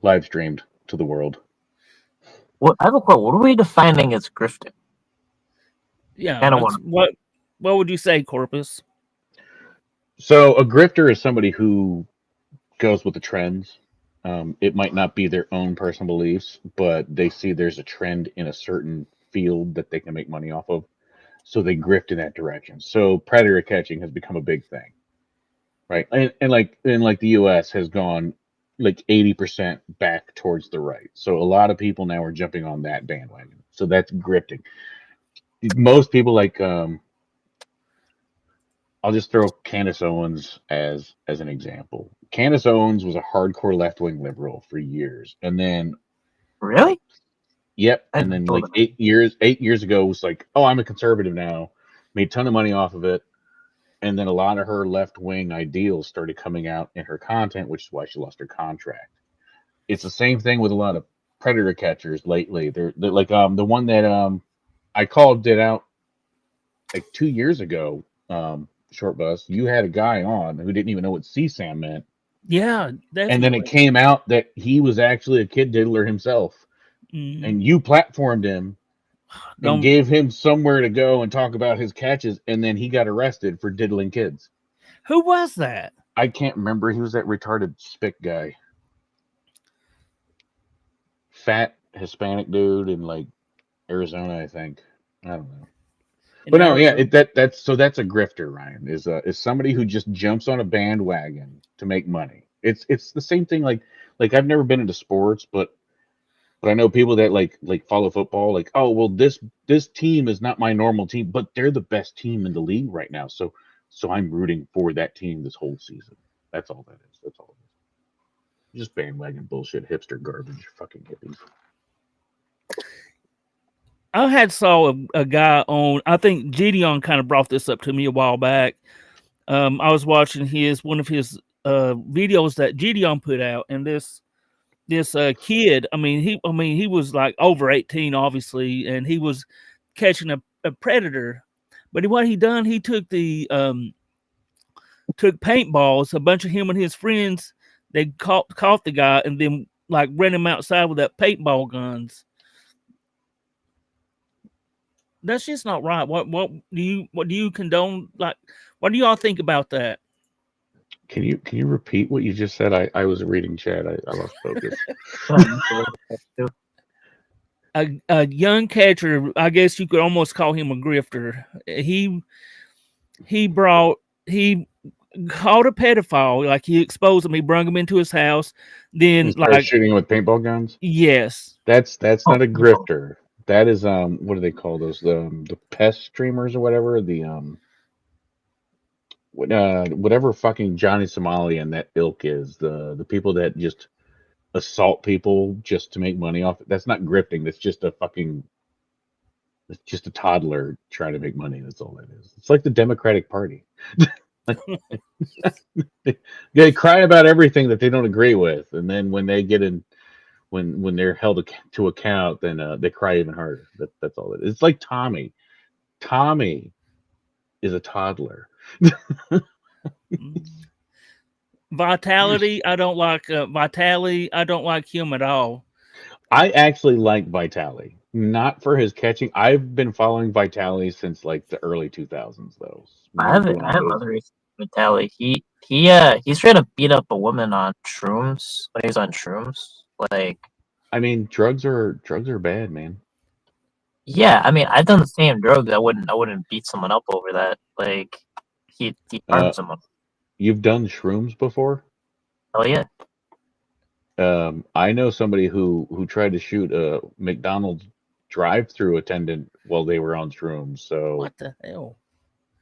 live streamed to the world. What I have a quote. What are we defining as grifting? Yeah. Kinda What would you say, Corpus? So a grifter is somebody who goes with the trends. It might not be their own personal beliefs, but they see there's a trend in a certain field that they can make money off of. So they grift in that direction. So predator catching has become a big thing, right? And like the US has gone like 80% back towards the right. So a lot of people now are jumping on that bandwagon. So that's grifting. Most people like I'll just throw Candace Owens as an example. Candace Owens was a hardcore left-wing liberal for years, and then Really? yep, I and then didn't know like that. 8 years ago was like, oh, I'm a conservative now, made a ton of money off of it, and then a lot of her left-wing ideals started coming out in her content, which is why she lost her contract. It's the same thing with a lot of predator catchers lately. They're like the one that I called it out like 2 years ago. Short Bus, you had a guy on who didn't even know what CSAM meant. Yeah, And definitely. then it came out that he was actually a kid diddler himself. Mhm. And you platformed him and Don't- gave him somewhere to go and talk about his catches. And then he got arrested for diddling kids. Who was that? I can't remember. He was that retarded spick guy. Fat Hispanic dude in like Arizona, I think. I don't know. But no, yeah, that's a grifter, Ryan, is somebody who just jumps on a bandwagon to make money. It's the same thing like I've never been into sports, but I know people that like follow football, like, oh well, this team is not my normal team, but they're the best team in the league right now. So I'm rooting for that team this whole season. That's all that is. That's all it is. Just bandwagon bullshit, hipster garbage, fucking hippies. I had saw a guy on. I think Gideon kind of brought this up to me a while back. I was watching one of his videos that Gideon put out, and this kid. I mean, he was like over 18, obviously, and he was catching a predator. But what he done, he took the took paintballs. A bunch of him and his friends, they caught the guy, and then like ran him outside with that paintball guns. That's just not right. What do you condone? Like, what do y'all think about that? Can you repeat what you just said? I was reading chat. I lost focus. A young catcher, I guess you could almost call him a grifter. He caught a pedophile, like he exposed him. He brought him into his house. Then He started like shooting him with paintball guns. yes, That's not a grifter. That is what do they call those? The pest streamers or whatever. The whatever fucking Johnny Somali and that ilk is. The people that just assault people just to make money off it. That's not grifting. That's just a toddler trying to make money. That's all that is. It's like the Democratic Party. They cry about everything that they don't agree with, and then when they get in, when they're held to account, then they cry even harder. That's all it is. It's like Tommy. Tommy is a toddler. Vitality. I don't like Vitality. I don't like him at all. I actually like Vitali, not for his catching. I've been following Vitali since like the early 2000s, though. I have other reasons. Vitaly, he's trying to beat up a woman on shrooms when he's on shrooms. Like, I mean, drugs are bad, man. yeah, I mean, I've done the same drugs. I wouldn't beat someone up over that. Like, he harmed someone. You've done shrooms before? Oh yeah. I know somebody who tried to shoot a McDonald's drive-through attendant while they were on shrooms. So What the hell?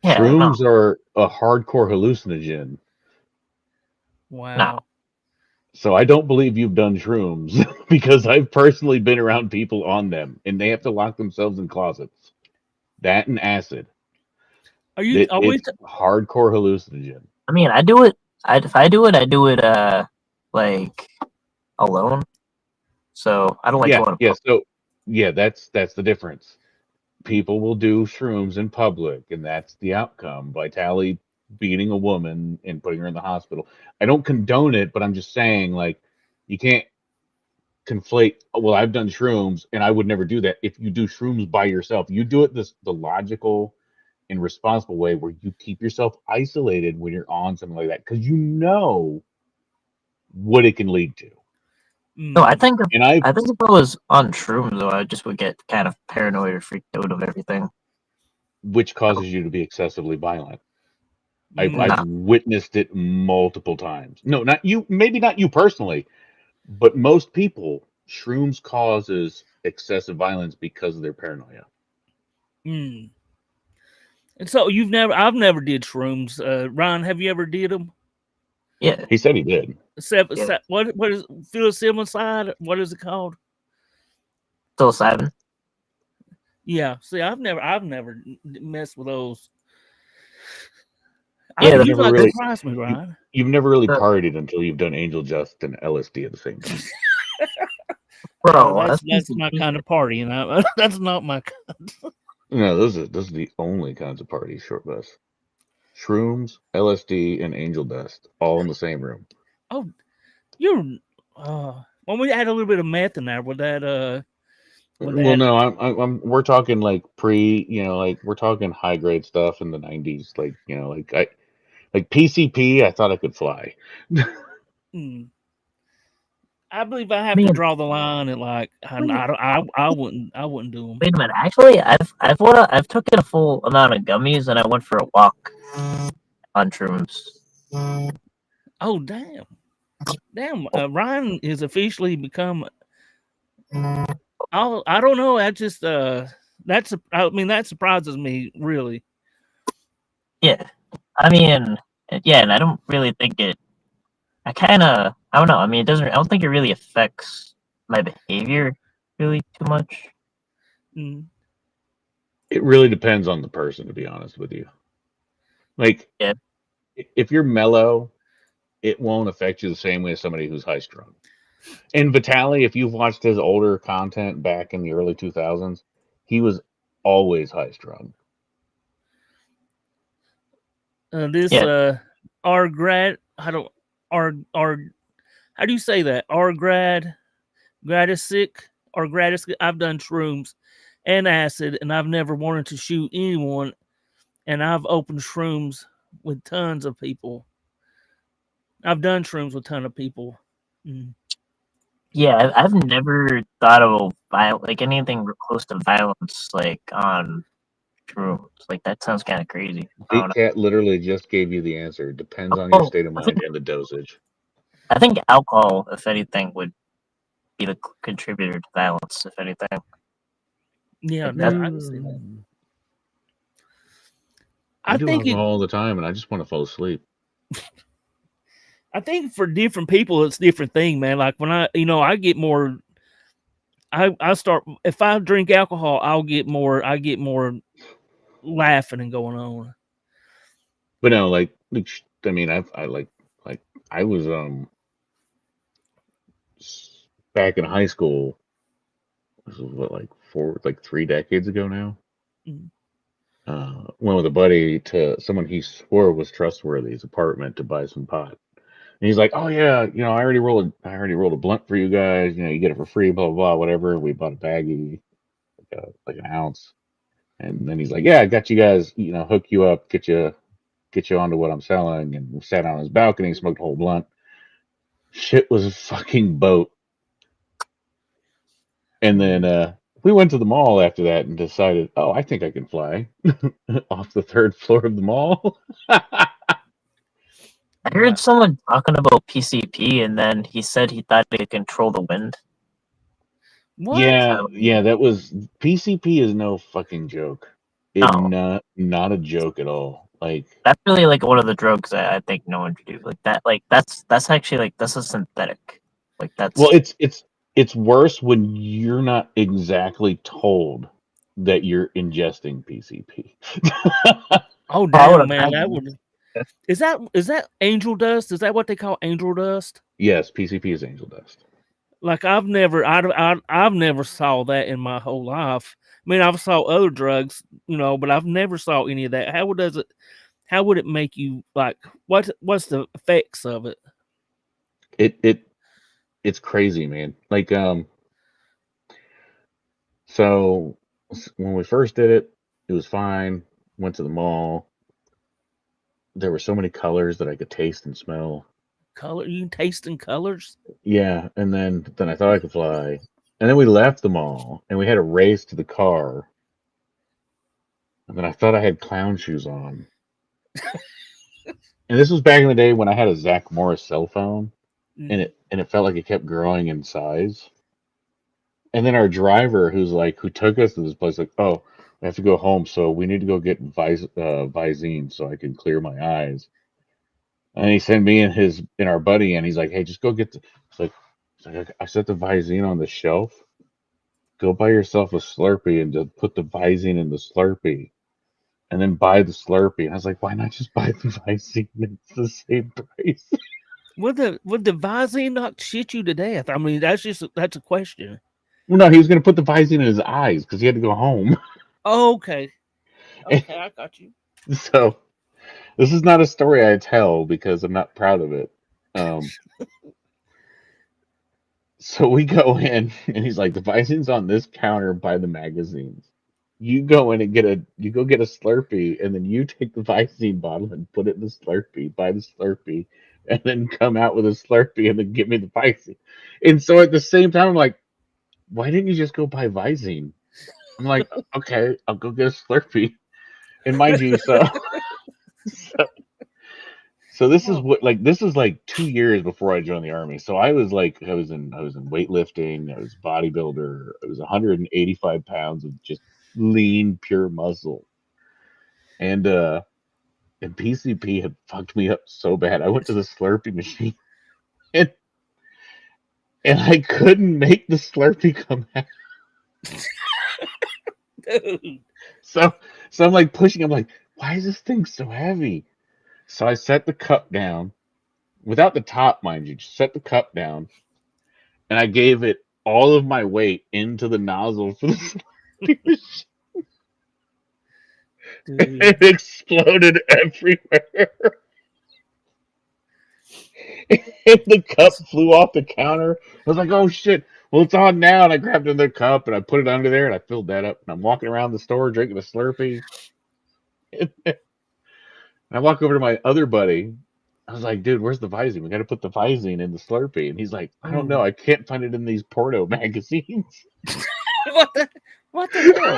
Yeah, shrooms are a hardcore hallucinogen. Wow. No. So I don't believe you've done shrooms because I've personally been around people on them, and they have to lock themselves in closets. That and acid. Are you? Are we? It's hardcore hallucinogen. I mean, I do it. If I do it, I do it like alone. So I don't like going. Yeah. So yeah, that's the difference. People will do shrooms in public, and that's the outcome. Vitali beating a woman and putting her in the hospital. I don't condone it, but I'm just saying, like, you can't conflate. Well, I've done shrooms, and I would never do that. If you do shrooms by yourself, you do it the logical and responsible way, where you keep yourself isolated when you're on something like that, because you know what it can lead to. No, I think And I think if I was on shrooms, though, I just would get kind of paranoid or freaked out of everything. which causes you to be excessively violent. Mm. I've witnessed it multiple times. No, not you. Maybe not you personally, but most people, shrooms causes excessive violence because of their paranoia. Mm. And so I've never did shrooms. Ryan, have you ever did them? Yeah, He said he did. Yeah. What is psilocybin? What is it called? psilocybin. Yeah. See, I've never messed with those. Yeah, You never like really- surprised me, Ryan. You've never really Uh, partied until you've done angel dust and LSD at the same time. Bro, That's my kind of party, you know. That's not my. No, those are the only kinds of parties, Short Bus. Shrooms, LSD, and angel dust, all in the same room. Oh, you're. When we add a little bit of meth in there, would that would Well, that? no, we're talking like we're talking high grade stuff in the 90s, like PCP. I thought I could fly. Hmm. I believe I have to Man. draw the line at like I wouldn't do them. Wait a minute. Actually, I've taken a full amount of gummies, and I went for a walk on shrooms. Oh damn! Ryan has officially become. I don't know. I just that surprises me really. Yeah, I mean, yeah, and I don't really think it. I don't know. I mean, it doesn't. I don't think it really affects my behavior really too much. Mm. It really depends on the person, to be honest with you. Like, Yeah. if you're mellow, it won't affect you the same way as somebody who's high strung. And Vitaly, if you've watched his older content back in the early 2000s, he was always high strung. Yeah. Our grad, how do you say that? Our gradisic or gratis. I've done shrooms and acid, and I've never wanted to shoot anyone. And I've opened shrooms with tons of people. I've done shrooms with a ton of people. Mm. Yeah, I've never thought of like anything close to violence, like on shrooms. Like that sounds kind of crazy. I Big don't know. Cat literally just gave you the answer. It depends on your Oh, state of mind and the dosage. I think alcohol, if anything, would be the contributor to violence. If anything. Yeah, Like no, that- I can see that. I do think alcohol all the time, and I just want to fall asleep. I think for different people, it's a different thing, man. Like when I get more. I start if I drink alcohol, I get more laughing and going on. But no, I mean, I was back in high school. This was what, 3 decades ago now. Mhm. Went with a buddy to someone he swore was trustworthy's apartment to buy some pot. And he's like, "Oh yeah, I already rolled a blunt for you guys. You get it for free, blah blah blah, whatever." We bought a baggie, like an ounce, and then he's like, "Yeah, I got you guys, hook you up, get you onto what I'm selling." And we sat on his balcony, smoked a whole blunt. Shit was a fucking boat. And then we went to the mall after that and decided, oh, I think I can fly off the 3rd floor of the mall. I heard someone talking about PCP, and then he said he thought he could control the wind. What? Yeah, that was PCP is no fucking joke. No. Not a joke at all. Like, That's really like one of the drugs that I think no one should do. Like that. Like that's actually like that's a synthetic. Like that's. well, it's worse when you're not exactly told that you're ingesting PCP. Oh I damn, would man, that imagine. would. Is that angel dust? Is that what they call angel dust? Yes, PCP is angel dust. Like I've never saw that in my whole life. I mean, I've saw other drugs, but I've never saw any of that. How would it make you like? What's the effects of it? It it's crazy, man. Like, so when we first did it, it was fine. Went to the mall. There were so many colors that I could taste and smell. Color, you can taste in colors. Yeah, and then I thought I could fly. And then we left the mall and we had a race to the car. And then I thought I had clown shoes on. And this was back in the day when I had a Zach Morris cell phone, and it felt like it kept growing in size. And then our driver, who took us to this place, like, oh, I have to go home, so we need to go get Visine so I can clear my eyes. And he sent me and our buddy, and he's like, hey, just go get it's like I set the Visine on the shelf. Go buy yourself a Slurpee and just put the Visine in the Slurpee, and then buy the Slurpee. And I was like, why not just buy the Visine? It's the same price. Would the Visine not shit you to death? I mean, that's a question. Well, no, he was going to put the Visine in his eyes because he had to go home. Oh, okay. Okay, I got you. So this is not a story I tell because I'm not proud of it. So we go in, and he's like, the Visine's on this counter by the magazines. You go in and get a Slurpee, and then you take the Visine bottle and put it in the Slurpee, buy the Slurpee, and then come out with a Slurpee and then give me the Visine. And so at the same time, I'm like, why didn't you just go buy Visine? I'm like, okay, I'll go get a Slurpee. And mind you, so this is like 2 years before I joined the Army. So I was in weightlifting, I was a bodybuilder, I was 185 pounds of just lean, pure muscle. And PCP had fucked me up so bad. I went to the Slurpee machine and I couldn't make the Slurpee come out. Dude. So I'm like pushing. I'm like, why is this thing so heavy? So I set the cup down, without the top, mind you. Just set the cup down, and I gave it all of my weight into the nozzle for the Slurpee machine. Dude. It exploded everywhere. And the cup flew off the counter. I was like, oh shit. Well, it's on now. And I grabbed another cup and I put it under there and I filled that up. And I'm walking around the store drinking a Slurpee. And I walk over to my other buddy. I was like, dude, where's the Visine? We got to put the Visine in the Slurpee. And he's like, I don't know. I can't find it in these porno magazines. What the hell?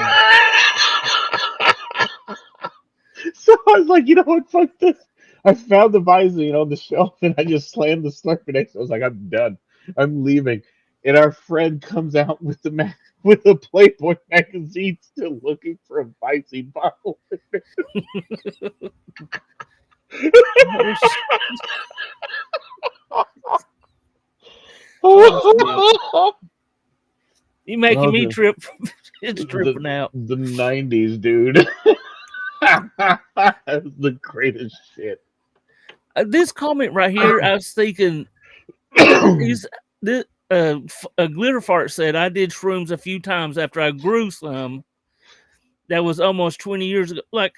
So I was like, you know what? Fuck this. I found the Visine on the shelf and I just slammed the Slurpee next. I was like, I'm done. I'm leaving. And our friend comes out with the Playboy magazine, still looking for a Visine bottle. You making me trip. It's tripping out. The 90s, dude. That was the greatest shit. This comment right here, I was thinking, is this a glitter fart said, I did shrooms a few times after I grew some. That was almost 20 years ago. Like,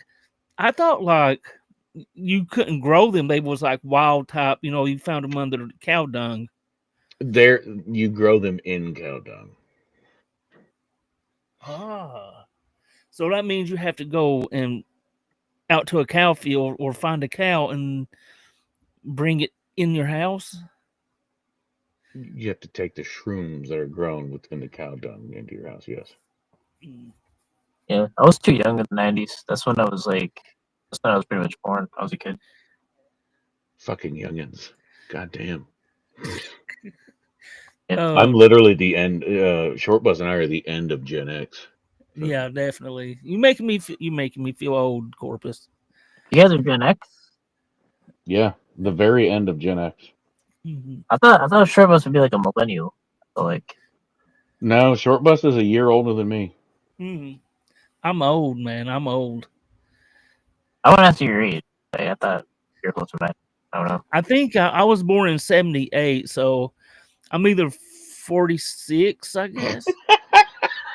I thought like you couldn't grow them. They was like wild type. You know, you found them under cow dung. There, you grow them in cow dung. Ah, so that means you have to go and out to a cow field or find a cow and bring it in your house. You have to take the shrooms that are grown within the cow dung into your house. Yes. Yeah, I was too young in the 90s. That's when I was pretty much born. I was a kid. Fucking youngins. God damn. Yeah. I'm literally the end. Short Bus and I are the end of Gen X. So. Yeah, definitely. You making me feel old, Corpus. You guys are Gen X? Yeah, the very end of Gen X. Mm-hmm. I thought Short Bus would be like a millennial. So like, no, Short Bus is a year older than me. Mm-hmm. I'm old, man. I'm old. I want to ask you your age. I thought you're closer to mine. I don't know. I think I was born in 78, so I'm either 46, I guess.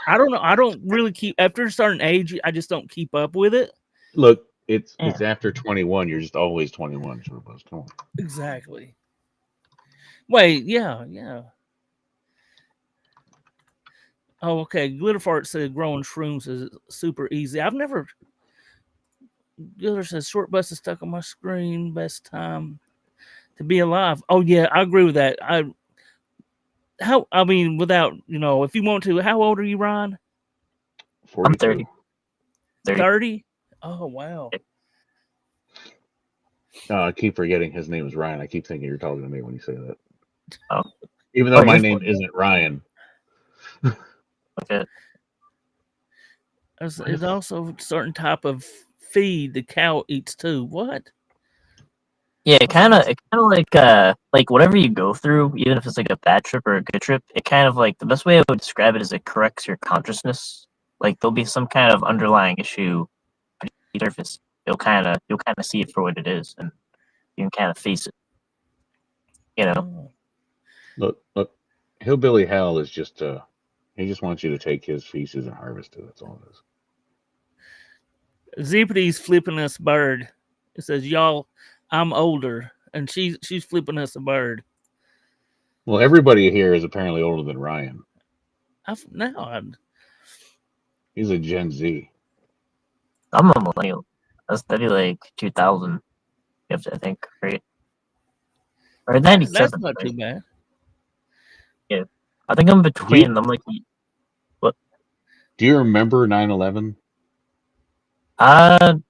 I don't know. I don't really keep after a certain age. I just don't keep up with it. Look, it's after 21. You're just always 21. Short Bus. Come on. Exactly. Wait, yeah. Oh, okay. Glitterfart said growing shrooms is super easy. I've never. Glitter says short bus is stuck on my screen. Best time to be alive. Oh yeah, I agree with that. I mean, without if you want to, how old are you, Ron? 42. I'm 30. 30. Oh wow. I keep forgetting his name is Ryan. I keep thinking you're talking to me when you say that. Oh. Even though Oh, my you're name 40. isn't Ryan. Okay. It's also a certain type of feed the cow eats too. What? Yeah, it kind of like whatever you go through, even if it's like a bad trip or a good trip, it kind of like the best way I would describe it is it corrects your consciousness. Like there'll be some kind of underlying issue on the surface. You'll kind of see it for what it is, and you can kind of face it. You know. Oh. Look, Hillbilly Hal is just he just wants you to take his feces and harvest it. That's all it is. Zippity's flipping us bird. It says, "Y'all, I'm older," and she's flipping us a bird. Well, everybody here is apparently older than Ryan. He's a Gen Z. I'm a millennial. That'd be like 2000. I think, right? Or 97. That's not right? too bad. Yeah, I think I'm between. I'm like, Do you remember 9/11? I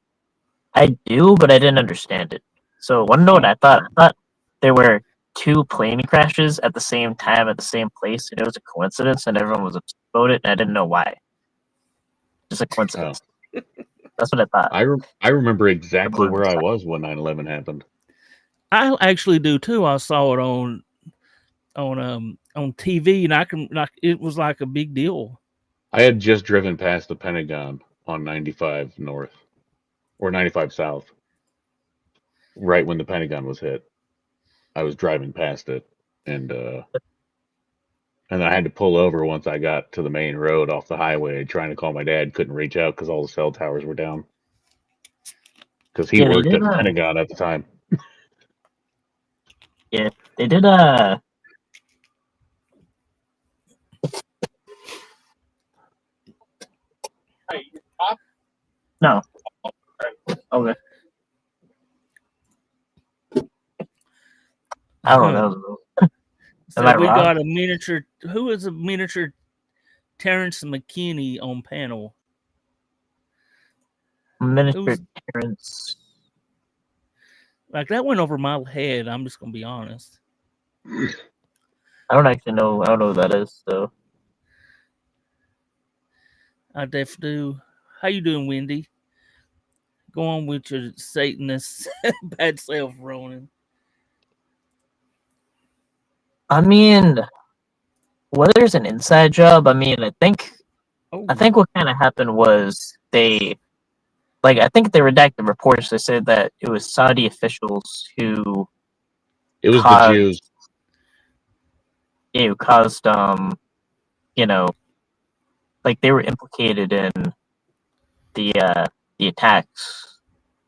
do, but I didn't understand it. So, want to know what I thought? I thought there were two plane crashes at the same time at the same place, and it was a coincidence, and everyone was upset about it, and I didn't know why. Just a coincidence. That's what I thought. I remember exactly where I was when 9/11 happened. I actually do too. I saw it on TV, and it was like a big deal. I had just driven past the Pentagon on 95 North or 95 South, right when the Pentagon was hit. I was driving past it, and then I had to pull over once I got to the main road off the highway, trying to call my dad. Couldn't reach out because all the cell towers were down. Because he worked at the Pentagon at the time. Yeah, they did No. Okay. I don't know. So we got a miniature. Who is a miniature Terrence McKinney on panel? Miniature Terrence. Like that went over my head. I'm just gonna be honest. I don't actually know. I don't know who that is. So I def do. How you doing, Wendy? Go on with your Satanist bad self, Ronan. I mean, whether it's an inside job, I mean, I think what kind of happened was I think they redacted reports. They said that it was Saudi officials who. It was the Jews. Yeah, who caused like they were implicated in the attacks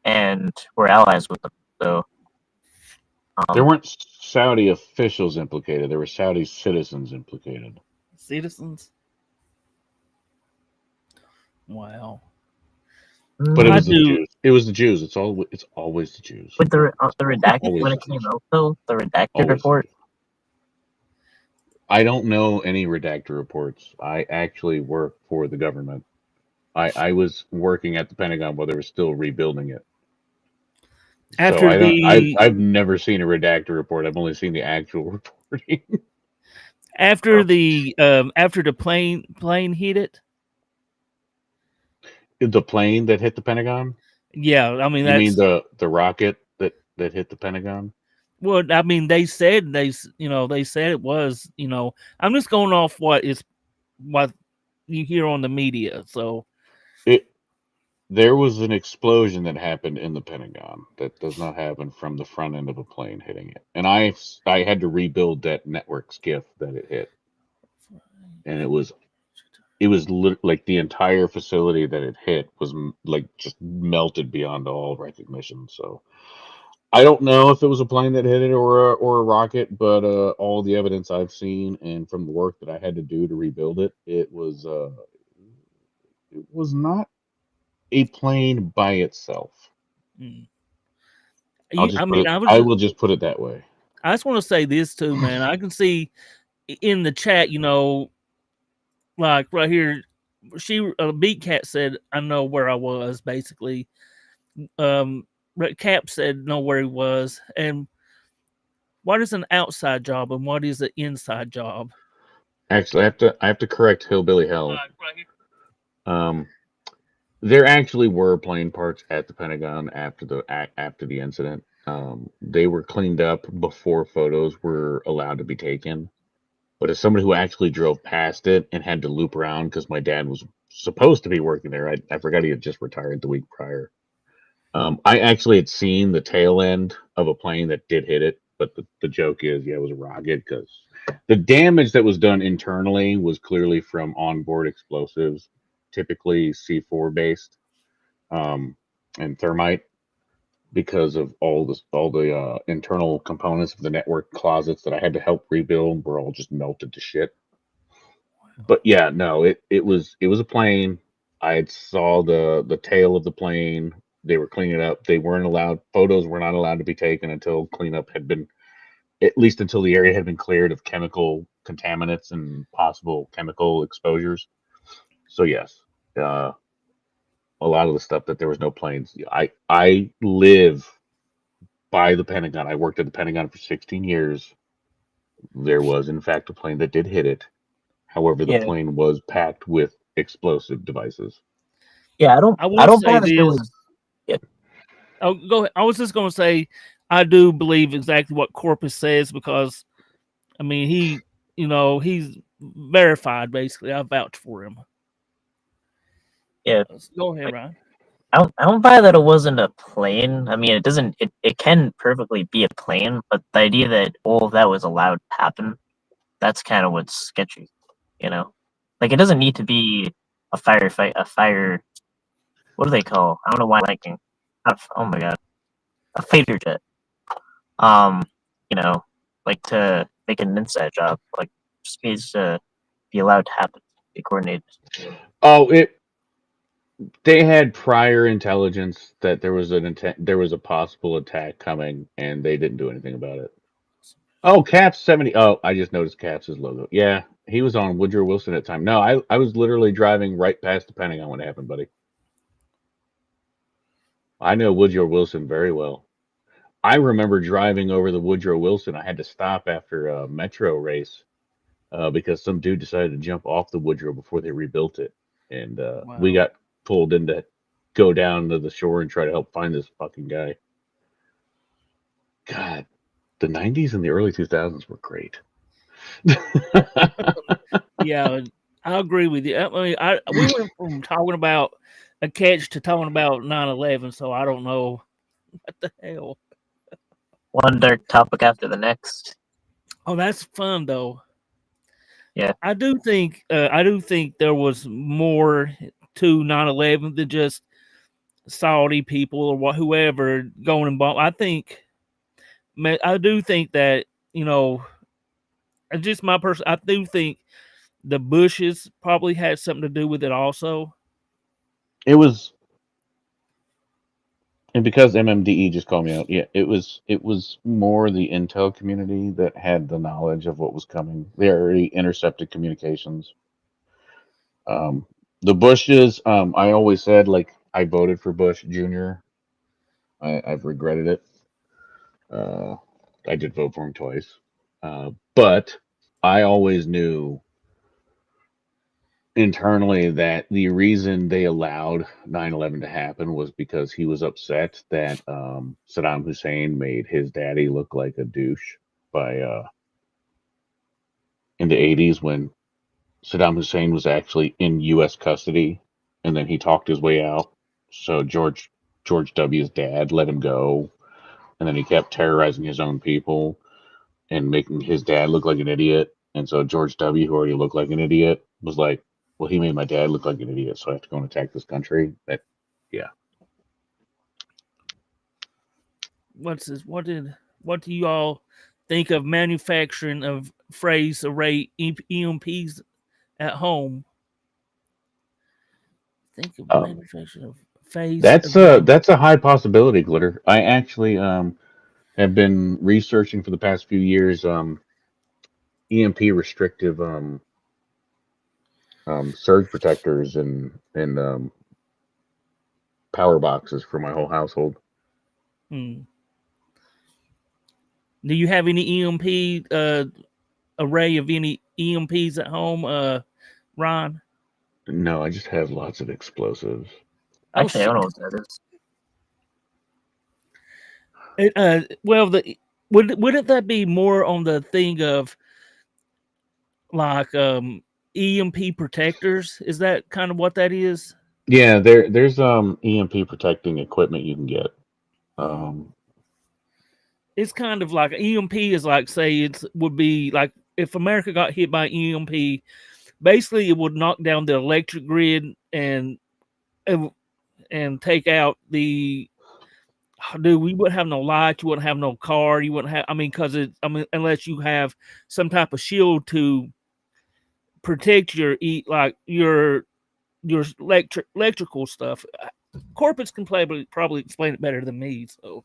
and were allies with them. So there weren't Saudi officials implicated. There were Saudi citizens implicated. Citizens? Wow. But it was the Jews. It was the Jews. It's always the Jews. But the redacted when it came out, though, the redacted report. I don't know any redacted reports. I actually work for the government. I was working at the Pentagon while they were still rebuilding it. I've never seen a redacted report. I've only seen the actual reporting. After the plane hit it. The plane that hit the Pentagon? Yeah, I mean, you mean the rocket that hit the Pentagon? Well, I mean, they said it was. I'm just going off what you hear on the media. So there was an explosion that happened in the Pentagon that does not happen from the front end of a plane hitting it, and I had to rebuild that network skiff that it hit, and it was like the entire facility that it hit was like just melted beyond all recognition. So I don't know if it was a plane that hit it or a rocket, but all the evidence I've seen and from the work that I had to do to rebuild it, it was not a plane by itself. Mm. I will just put it that way. I just want to say this too, man. I can see in the chat, like right here, Beat Cat said, "I know where I was." Basically, Cap said, "Know where he was." And what is an outside job and what is an inside job? Actually, I have to correct Hillbilly Hell. Right here. There actually were plane parts at the Pentagon after the incident. They were cleaned up before photos were allowed to be taken. But as somebody who actually drove past it and had to loop around because my dad was supposed to be working there, I forgot he had just retired the week prior. I actually had seen the tail end of a plane that did hit it, but the joke is, yeah, it was a rocket because the damage that was done internally was clearly from onboard explosives, typically C4 based, and thermite, because of all the internal components of the network closets that I had to help rebuild were all just melted to shit. But yeah, no, it was a plane. I had saw the tail of the plane. They were cleaning it up. Photos were not allowed to be taken until cleanup had been, at least until the area had been cleared of chemical contaminants and possible chemical exposures. So yes, a lot of the stuff that there was no planes. I live by the Pentagon. I worked at the Pentagon for 16 years. There was in fact a plane that did hit it. However, the Yeah. plane was packed with explosive devices. Yeah, I don't buy that there was. Yeah. Oh, go ahead. I was just going to say, I do believe exactly what Corpus says because, I mean, he's verified. Basically, I vouch for him. Yeah. Go ahead, Ryan. I don't buy that it wasn't a plane. I mean, it doesn't. It can perfectly be a plane, but the idea that all of that was allowed to happen, that's kind of what's sketchy. Like it doesn't need to be a firefight. A fire. What do they call? I don't know why I'm liking. Oh my god, a fighter jet. Like to make an inside job, like just needs to be allowed to happen, be coordinated. Oh, they had prior intelligence that there was a possible attack coming, and they didn't do anything about it. Oh, Caps 70. Oh, I just noticed Caps' logo. Yeah, he was on Woodrow Wilson at the time. No, I was literally driving right past the Pentagon when it happened, buddy. I know Woodrow Wilson very well. I remember driving over the Woodrow Wilson. I had to stop after a metro race because some dude decided to jump off the Woodrow before they rebuilt it, and we got pulled in to go down to the shore and try to help find this fucking guy. God, the 90s and the early 2000s were great. Yeah, I agree with you. I mean, we went from talking about a catch to talking about 9/11, so I don't know what the hell. One dark topic after the next. Oh, that's fun though. Yeah, I do think there was more to 9/11 than just Saudi people or whoever going and bomb. I do think that just my person. I do think the Bushes probably had something to do with it also. It was, and because MMDE just called me out, yeah, it was more the intel community that had the knowledge of what was coming. They already intercepted communications. The Bushes, I always said, like, I voted for Bush Jr. I've regretted it. I did vote for him twice. But I always knew internally that the reason they allowed 9/11 to happen was because he was upset that Saddam Hussein made his daddy look like a douche in the 80s when Saddam Hussein was actually in U.S. custody, and then he talked his way out. So George W.'s dad let him go, and then he kept terrorizing his own people and making his dad look like an idiot. And so George W., who already looked like an idiot, was like, well, he made my dad look like an idiot, so I have to go and attack this country. what's this? What do you all think of manufacturing of phase array EMPs at home? Think of manufacturing of phase. That's a high possibility, Glitter. I actually have been researching for the past few years EMP restrictive surge protectors and power boxes for my whole household. Do you have any EMP array of any EMPs at home, Ron? No, I just have lots of explosives. Actually, I don't know what that is. Well, wouldn't that be more on the thing of like EMP protectors? Is that kind of what that is? Yeah, there's EMP protecting equipment you can get. It's kind of like EMP is like, say, would be like if America got hit by EMP, basically it would knock down the electric grid and take out the. Dude, we wouldn't have no light. You wouldn't have no car. You wouldn't have. Because unless you have some type of shield to protect your electrical stuff. Corporates can probably explain it better than me. So,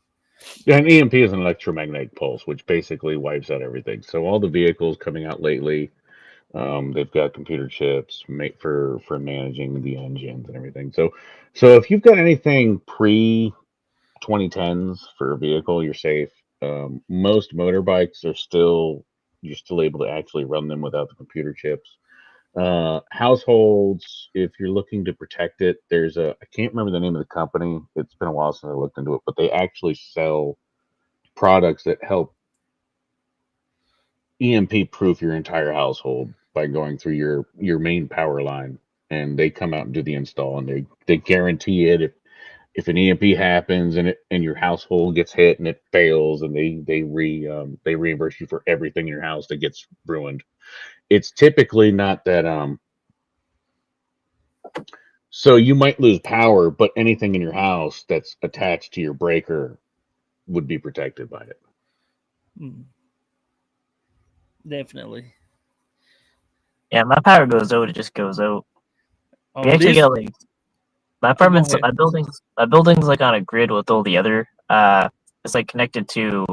yeah, an EMP is an electromagnetic pulse, which basically wipes out everything. So all the vehicles coming out lately, they've got computer chips for managing the engines and everything. So if you've got anything pre 2010s for a vehicle, you're safe. Most motorbikes you're still able to actually run them without the computer chips. Households, if you're looking to protect it, I can't remember the name of the company. It's been a while since I looked into it, but they actually sell products that help EMP proof your entire household by going through your main power line, and they come out and do the install, and they guarantee it if an EMP happens and your household gets hit and it fails, and they reimburse you for everything in your house that gets ruined. It's typically not that so you might lose power, but anything in your house that's attached to your breaker would be protected by it. Definitely. Yeah, my power goes out, it just goes out. Oh, We actually got like my apartment's my building's like on a grid with all the other it's like connected to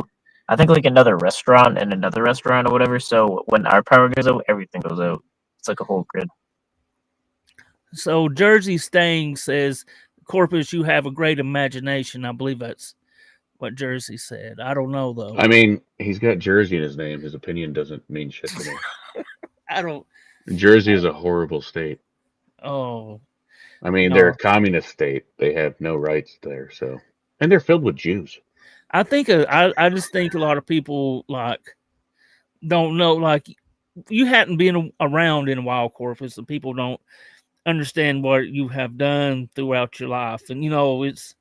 I think like another restaurant and another restaurant or whatever. So when our power goes out, everything goes out. It's like a whole grid. So Jersey Stang says, Corpus, you have a great imagination. I believe that's what Jersey said. I don't know though. I mean, he's got Jersey in his name. His opinion doesn't mean shit to me. I don't. Jersey is a horrible state. Oh. I mean, they're a communist state. They have no rights there. So, and they're filled with Jews. I think I just think a lot of people like don't know, like you hadn't been around in a while, Corpus, and people don't understand what you have done throughout your life, and it's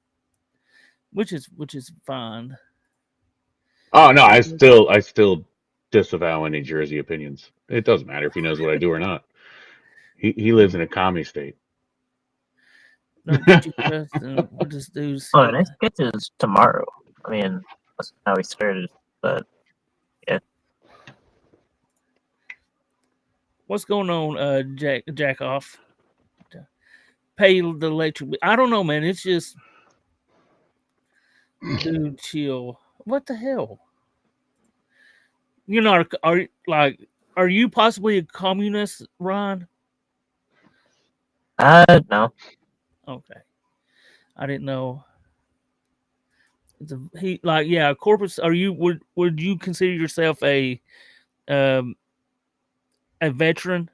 which is fine. Oh no, I still disavow any Jersey opinions. It doesn't matter if he knows what I do or not. He lives in a commie state. Don't get you pressed. What does do? Oh, next sketch is tomorrow. I mean, that's how we started, but yeah. What's going on, Jack off? Pay the electric. I don't know, man. It's just, dude, chill. What the hell? Are you possibly a communist, Ron? No. Okay, I didn't know. Corpus. Would you consider yourself a veteran?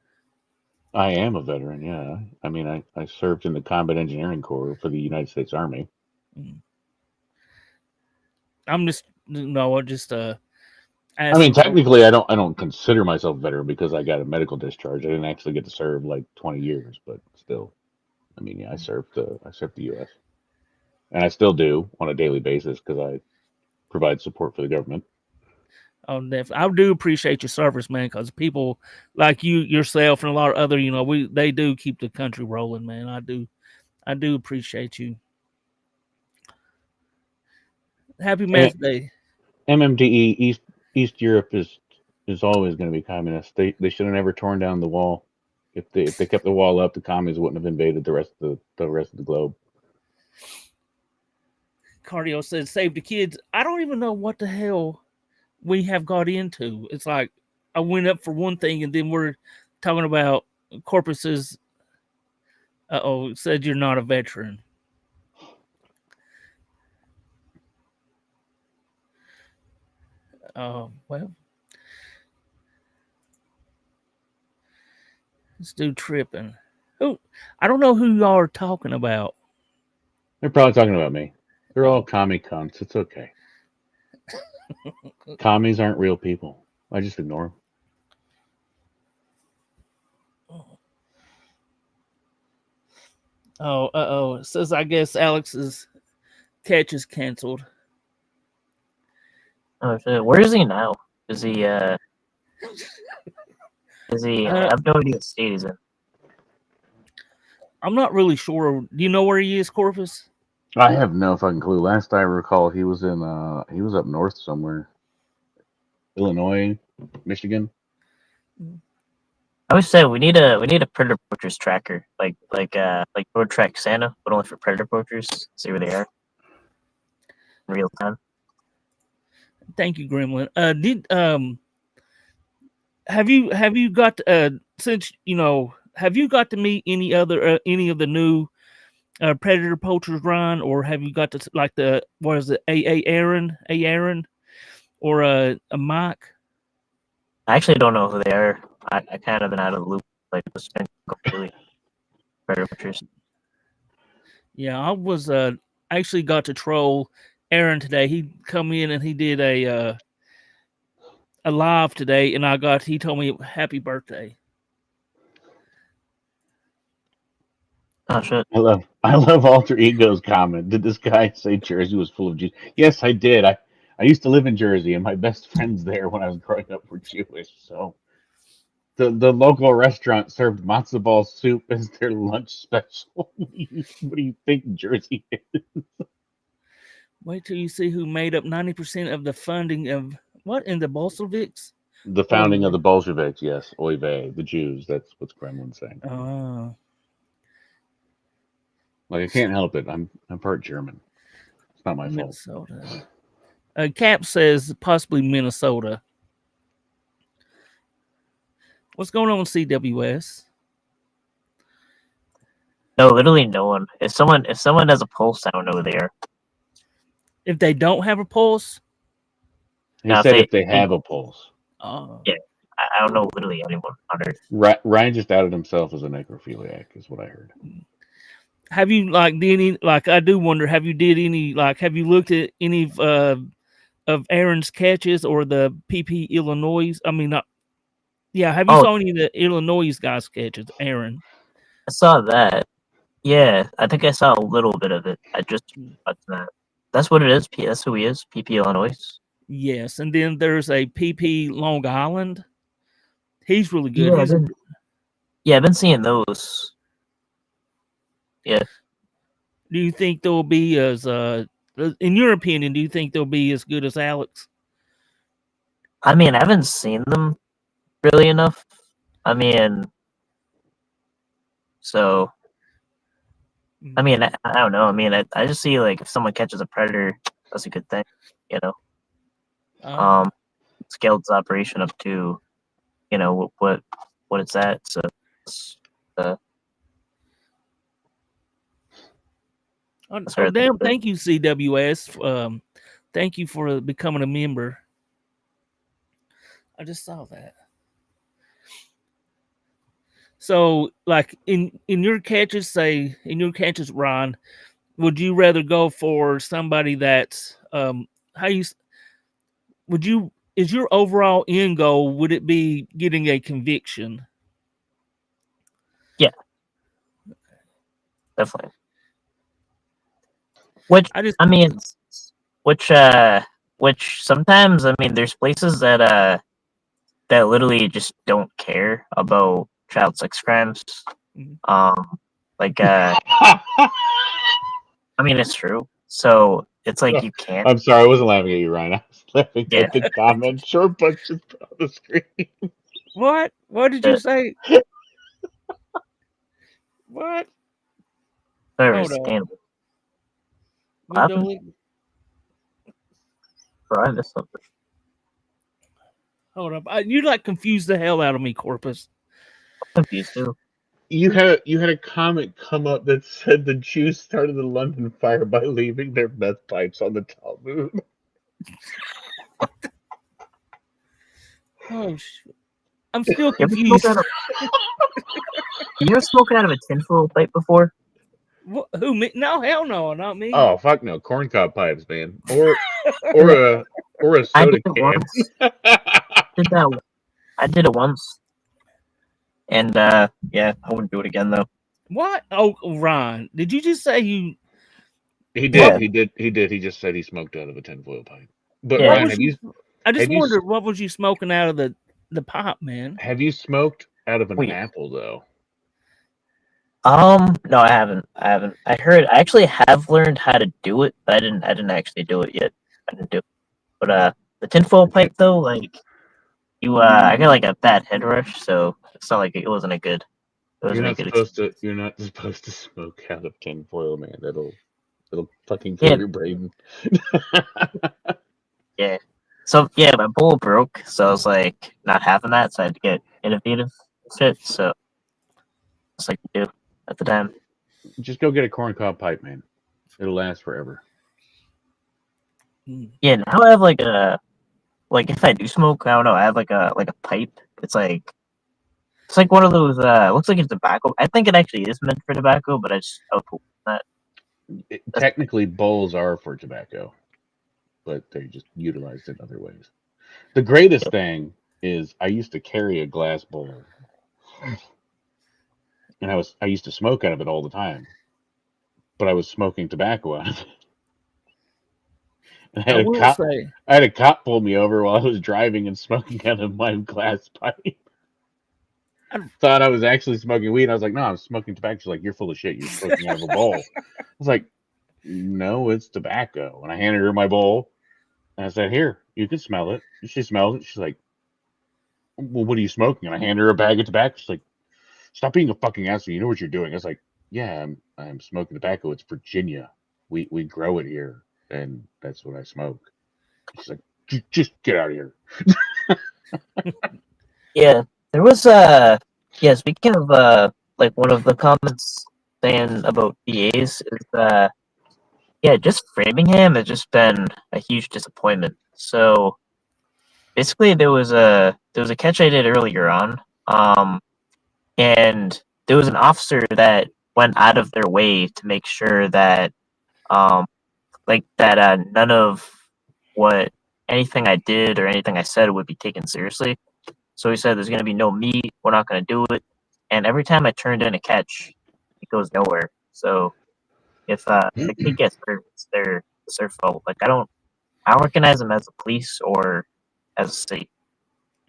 I am a veteran. Yeah, I mean, I served in the Combat Engineering Corps for the United States Army. I'm just I mean, technically, I don't consider myself a veteran because I got a medical discharge. I didn't actually get to serve like 20 years, but still, I mean, yeah, I served the U.S. and I still do on a daily basis because I provide support for the government. Oh, definitely. I do appreciate your service, man, because people like you, yourself, and a lot of other, they do keep the country rolling, man. I do appreciate you. Happy Mets Day. MMDE East Europe is always going to be communist. They should have never torn down the wall. If they kept the wall up, the commies wouldn't have invaded the rest of the globe. Cardio says, "Save the kids." I don't even know what the hell we have got into. It's like I went up for one thing, and then we're talking about corpuses. It said you're not a veteran. Well, this dude tripping. Who? I don't know who y'all are talking about. They're probably talking about me. They're all commie cunts. It's okay. Commies aren't real people. I just ignore them. Oh, it says I guess Alex's catch is canceled. Oh shit! Where is he now? Is he? Is he? I have no idea what state he's in. I'm not really sure. Do you know where he is, Corpus? I have no fucking clue. Last I recall, he was in he was up north somewhere, Illinois, Michigan. I always say we need a predator poachers tracker, like Road Track Santa, but only for predator poachers. See where they are in real time. Thank you, Gremlin. Have you got since have you got to meet any of the new predator poachers, Ryan, or have you got to like what is it, Aaron, or a Mike? I actually don't know who they are. I kind of been out of the loop, like it's been completely predator poachers. Yeah, I was actually got to troll Aaron today. He come in and he did a live today, and he told me happy birthday. Oh shit! I love Alter Ego's comment. Did this guy say Jersey was full of Jews? Yes, I did. I used to live in Jersey, and my best friends there when I was growing up were Jewish. So the local restaurant served matzo ball soup as their lunch special. What do you think Jersey is? Wait till you see who made up 90% of the funding of what in the Bolsheviks? The founding of the Bolsheviks, yes. Oy vey, the Jews. That's what's Gremlin's saying. Like I can't help it. I'm part German. It's not my fault. Cap says possibly Minnesota. What's going on with CWS? No, literally no one. If someone has a pulse, I don't know who they are. If they don't have a pulse? He said if they have a pulse. Yeah, I don't know literally anyone on Earth. Ryan just outed himself as a necrophiliac, is what I heard. Have you did any I do wonder, have you looked at any of Aaron's catches or the PP Illinois? I mean, not. Yeah, have you saw any of the Illinois guys' catches, Aaron? I saw that. Yeah, I think I saw a little bit of it. I just watched that. That's what it is. That's who he is. PP Illinois. Yes, and then there's a PP Long Island. He's really good. I've been seeing those. Yeah. Do you think they'll be as in your opinion, do you think they'll be as good as Alex? I mean, I haven't seen them really enough. I mean, so I mean, I don't know. I mean, I just see like if someone catches a predator, that's a good thing, you know. Scaled the operation up to, you know, what it's at. So damn! Thank you, CWS. Thank you for becoming a member. I just saw that. So, like in your catches, Ron, would you rather go for somebody that's is your overall end goal? Would it be getting a conviction? Yeah, definitely. Which sometimes there's places that literally just don't care about child sex crimes. Mm-hmm. It's true. So It's like you can't. I'm sorry, I wasn't laughing at you, Ryan. I was laughing Yeah. at the comment Short Buck just put on the screen. What? What did you say? What? Sorry, Hold on. scandal. What Window happened? link- Bro, I missed something. Hold up. You like confused the hell out of me, Corpus. I'm confused too. You had a comment come up that said the Jews started the London fire by leaving their meth pipes on the Talmud. Oh, I'm still You ever confused. you ever smoking out of a tinfoil pipe before? Who me? No, hell no, not me. Oh fuck no, corncob pipes, man, or a I soda did it can. once. I did it once. And yeah, I wouldn't do it again though. What? Oh, Ron, did you just say you? He did. Yeah. He did. He did. He just said he smoked out of a tinfoil pipe. But Yeah. What Ryan, was I just have you wondered what was you smoking out of the pipe, man? have you smoked out of an Wait. apple though? No, I haven't. I actually have learned how to do it, but I didn't actually do it yet. I didn't do it. But the tinfoil pipe though, like I got like a bad head rush, so it's not like it wasn't a good. It wasn't a good experience. You're not supposed to smoke out of tinfoil, man. It'll fucking Yeah. kill your brain. Yeah. So yeah, my bowl broke, so I was like not having that, so I had to get innovative shit. So it's like you do at the time. Just go get a corncob pipe, man. It'll last forever. Yeah, now I have like if I do smoke, I don't know, I have like a pipe. It's like one of those looks like it's tobacco. I think it actually is meant for tobacco, but I would put that. Technically, bowls are for tobacco, but they're just utilized in other ways. The greatest thing is I used to carry a glass bowl, and I used to smoke out of it all the time, but I was smoking tobacco out of it. And I had a cop pull me over while I was driving and smoking out of my glass pipe. I thought I was actually smoking weed. I was like, no, I'm smoking tobacco. She's like, you're full of shit. You're smoking out of a bowl. I was like, no, it's tobacco. And I handed her my bowl. And I said, here, you can smell it. And she smells it. She's like, well, what are you smoking? And I handed her a bag of tobacco. She's like, stop being a fucking asshole. You know what you're doing. I was like, yeah, I'm smoking tobacco. It's Virginia. We grow it here. And that's what I smoke. She's like, just get out of here. Yeah, there was speaking of like one of the comments saying about DAs is just Framingham has just been a huge disappointment. So basically there was a catch I did earlier on, and there was an officer that went out of their way to make sure that none of anything I did or anything I said would be taken seriously. So he said, there's going to be no meat. We're not going to do it. And every time I turned in a catch, it goes nowhere. So if the kid gets hurt, it's their fault. Like I don't recognize them as the police or as a state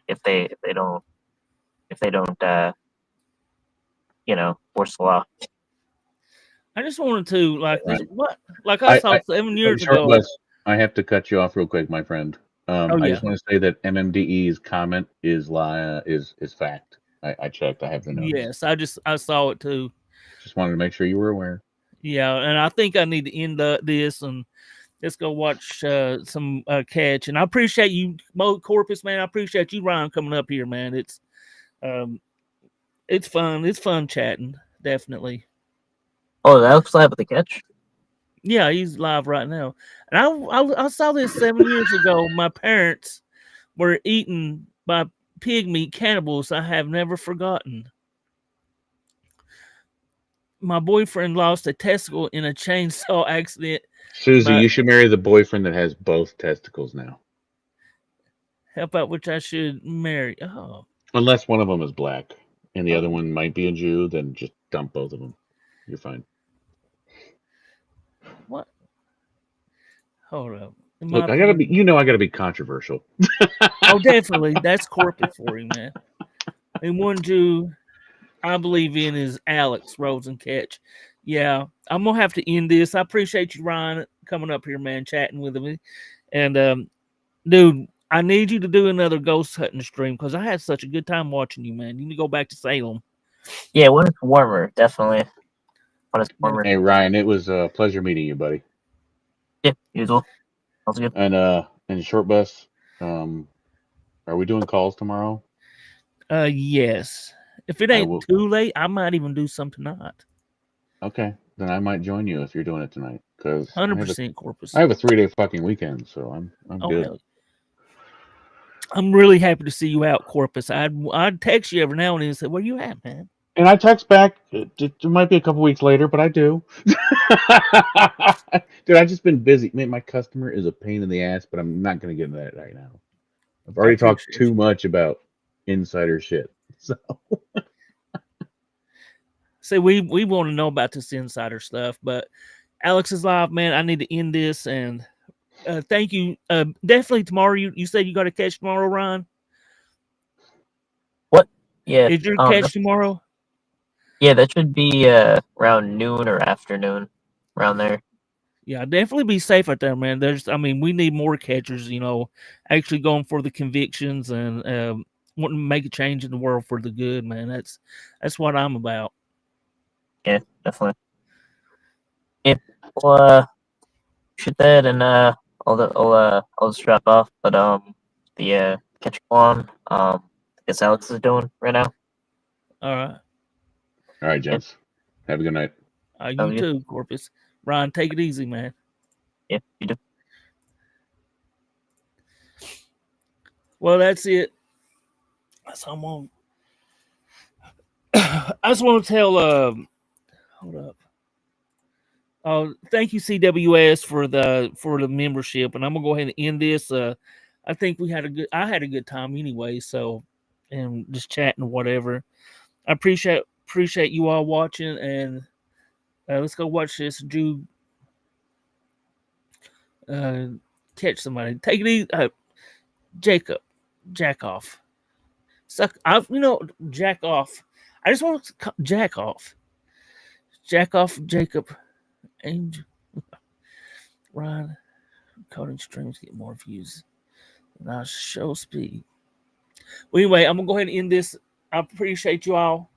if they don't force the law. I just wanted to I saw 7 years ago. I have to cut you off real quick, my friend. I just want to say that MMDE's comment is fact. I checked. I have the notes. Yes, I saw it too. Just wanted to make sure you were aware. Yeah, and I think I need to end this and let's go watch some catch. And I appreciate you, Mo Corpus, man. I appreciate you, Ryan, coming up here, man. It's fun. It's fun chatting, definitely. Oh, that looks live with the catch. Yeah, he's live right now. And I saw this 7 years ago. My parents were eaten by pig meat cannibals. I have never forgotten. My boyfriend lost a testicle in a chainsaw accident. Susie, you should marry the boyfriend that has both testicles now. How about which I should marry? Oh. Unless one of them is black and the other one might be a Jew, then just dump both of them. You're fine. What? Hold up. Look, I gotta be controversial. Oh, definitely. That's corporate for you, man. And one Jew I believe in is Alex Rosenketch. Yeah, I'm gonna have to end this. I appreciate you, Ryan. coming up here, man, chatting with me. And dude, I need you to do another ghost hunting stream because I had such a good time watching you, man. You need to go back to Salem. Yeah, when it's warmer, definitely. When it's warmer. Hey Ryan, it was a pleasure meeting you, buddy. Yeah, usual. Sounds good. And short bus. Are we doing calls tomorrow? Yes. If it I ain't will- too late, I might even do some tonight. Okay, then I might join you if you're doing it tonight because 100% Corpus. I have a 3-day fucking weekend, so I'm Oh, good. hell. I'm really happy to see you out, Corpus. I'd text you every now and then and say, "Where you at, man?" And I text back. It might be a couple weeks later, but I do. Dude, I've just been busy. Man, my customer is a pain in the ass, but I'm not going to get into that right now. I've already talked appreciate too you. much about insider shit. So See, we want to know about this insider stuff, but Alex is live, man. I need to end this, and thank you. Definitely tomorrow. You said you got to catch tomorrow, Ryan. Yeah. Is your catch tomorrow? Yeah, that should be around noon or afternoon, around there. Yeah, definitely be safe out there, man. We need more catchers, actually going for the convictions and wanting to make a change in the world for the good, man. That's what I'm about. Yeah, definitely. Yeah, well, shoot that, and I'll just drop off. But the catch one, I guess Alex is doing right now. All right. all right, gents. Have a good night. You Sounds good. too, Corpus. Ryan, take it easy, man. Yeah, you do. Well, that's it. So I'm on. I just want to tell. Hold up. Thank you, CWS, for the membership, and I'm gonna go ahead and end this. I think I had a good time anyway. So, and just chatting or whatever. I appreciate you all watching, and let's go watch this Drew catch somebody. Take it easy, Jacob. Jack off. Suck. Jack off. I just want to jack off. Jack off, Jacob. Angel. Ryan. Coding streams get more views. And I show speed. Well, anyway, I'm gonna go ahead and end this. I appreciate you all.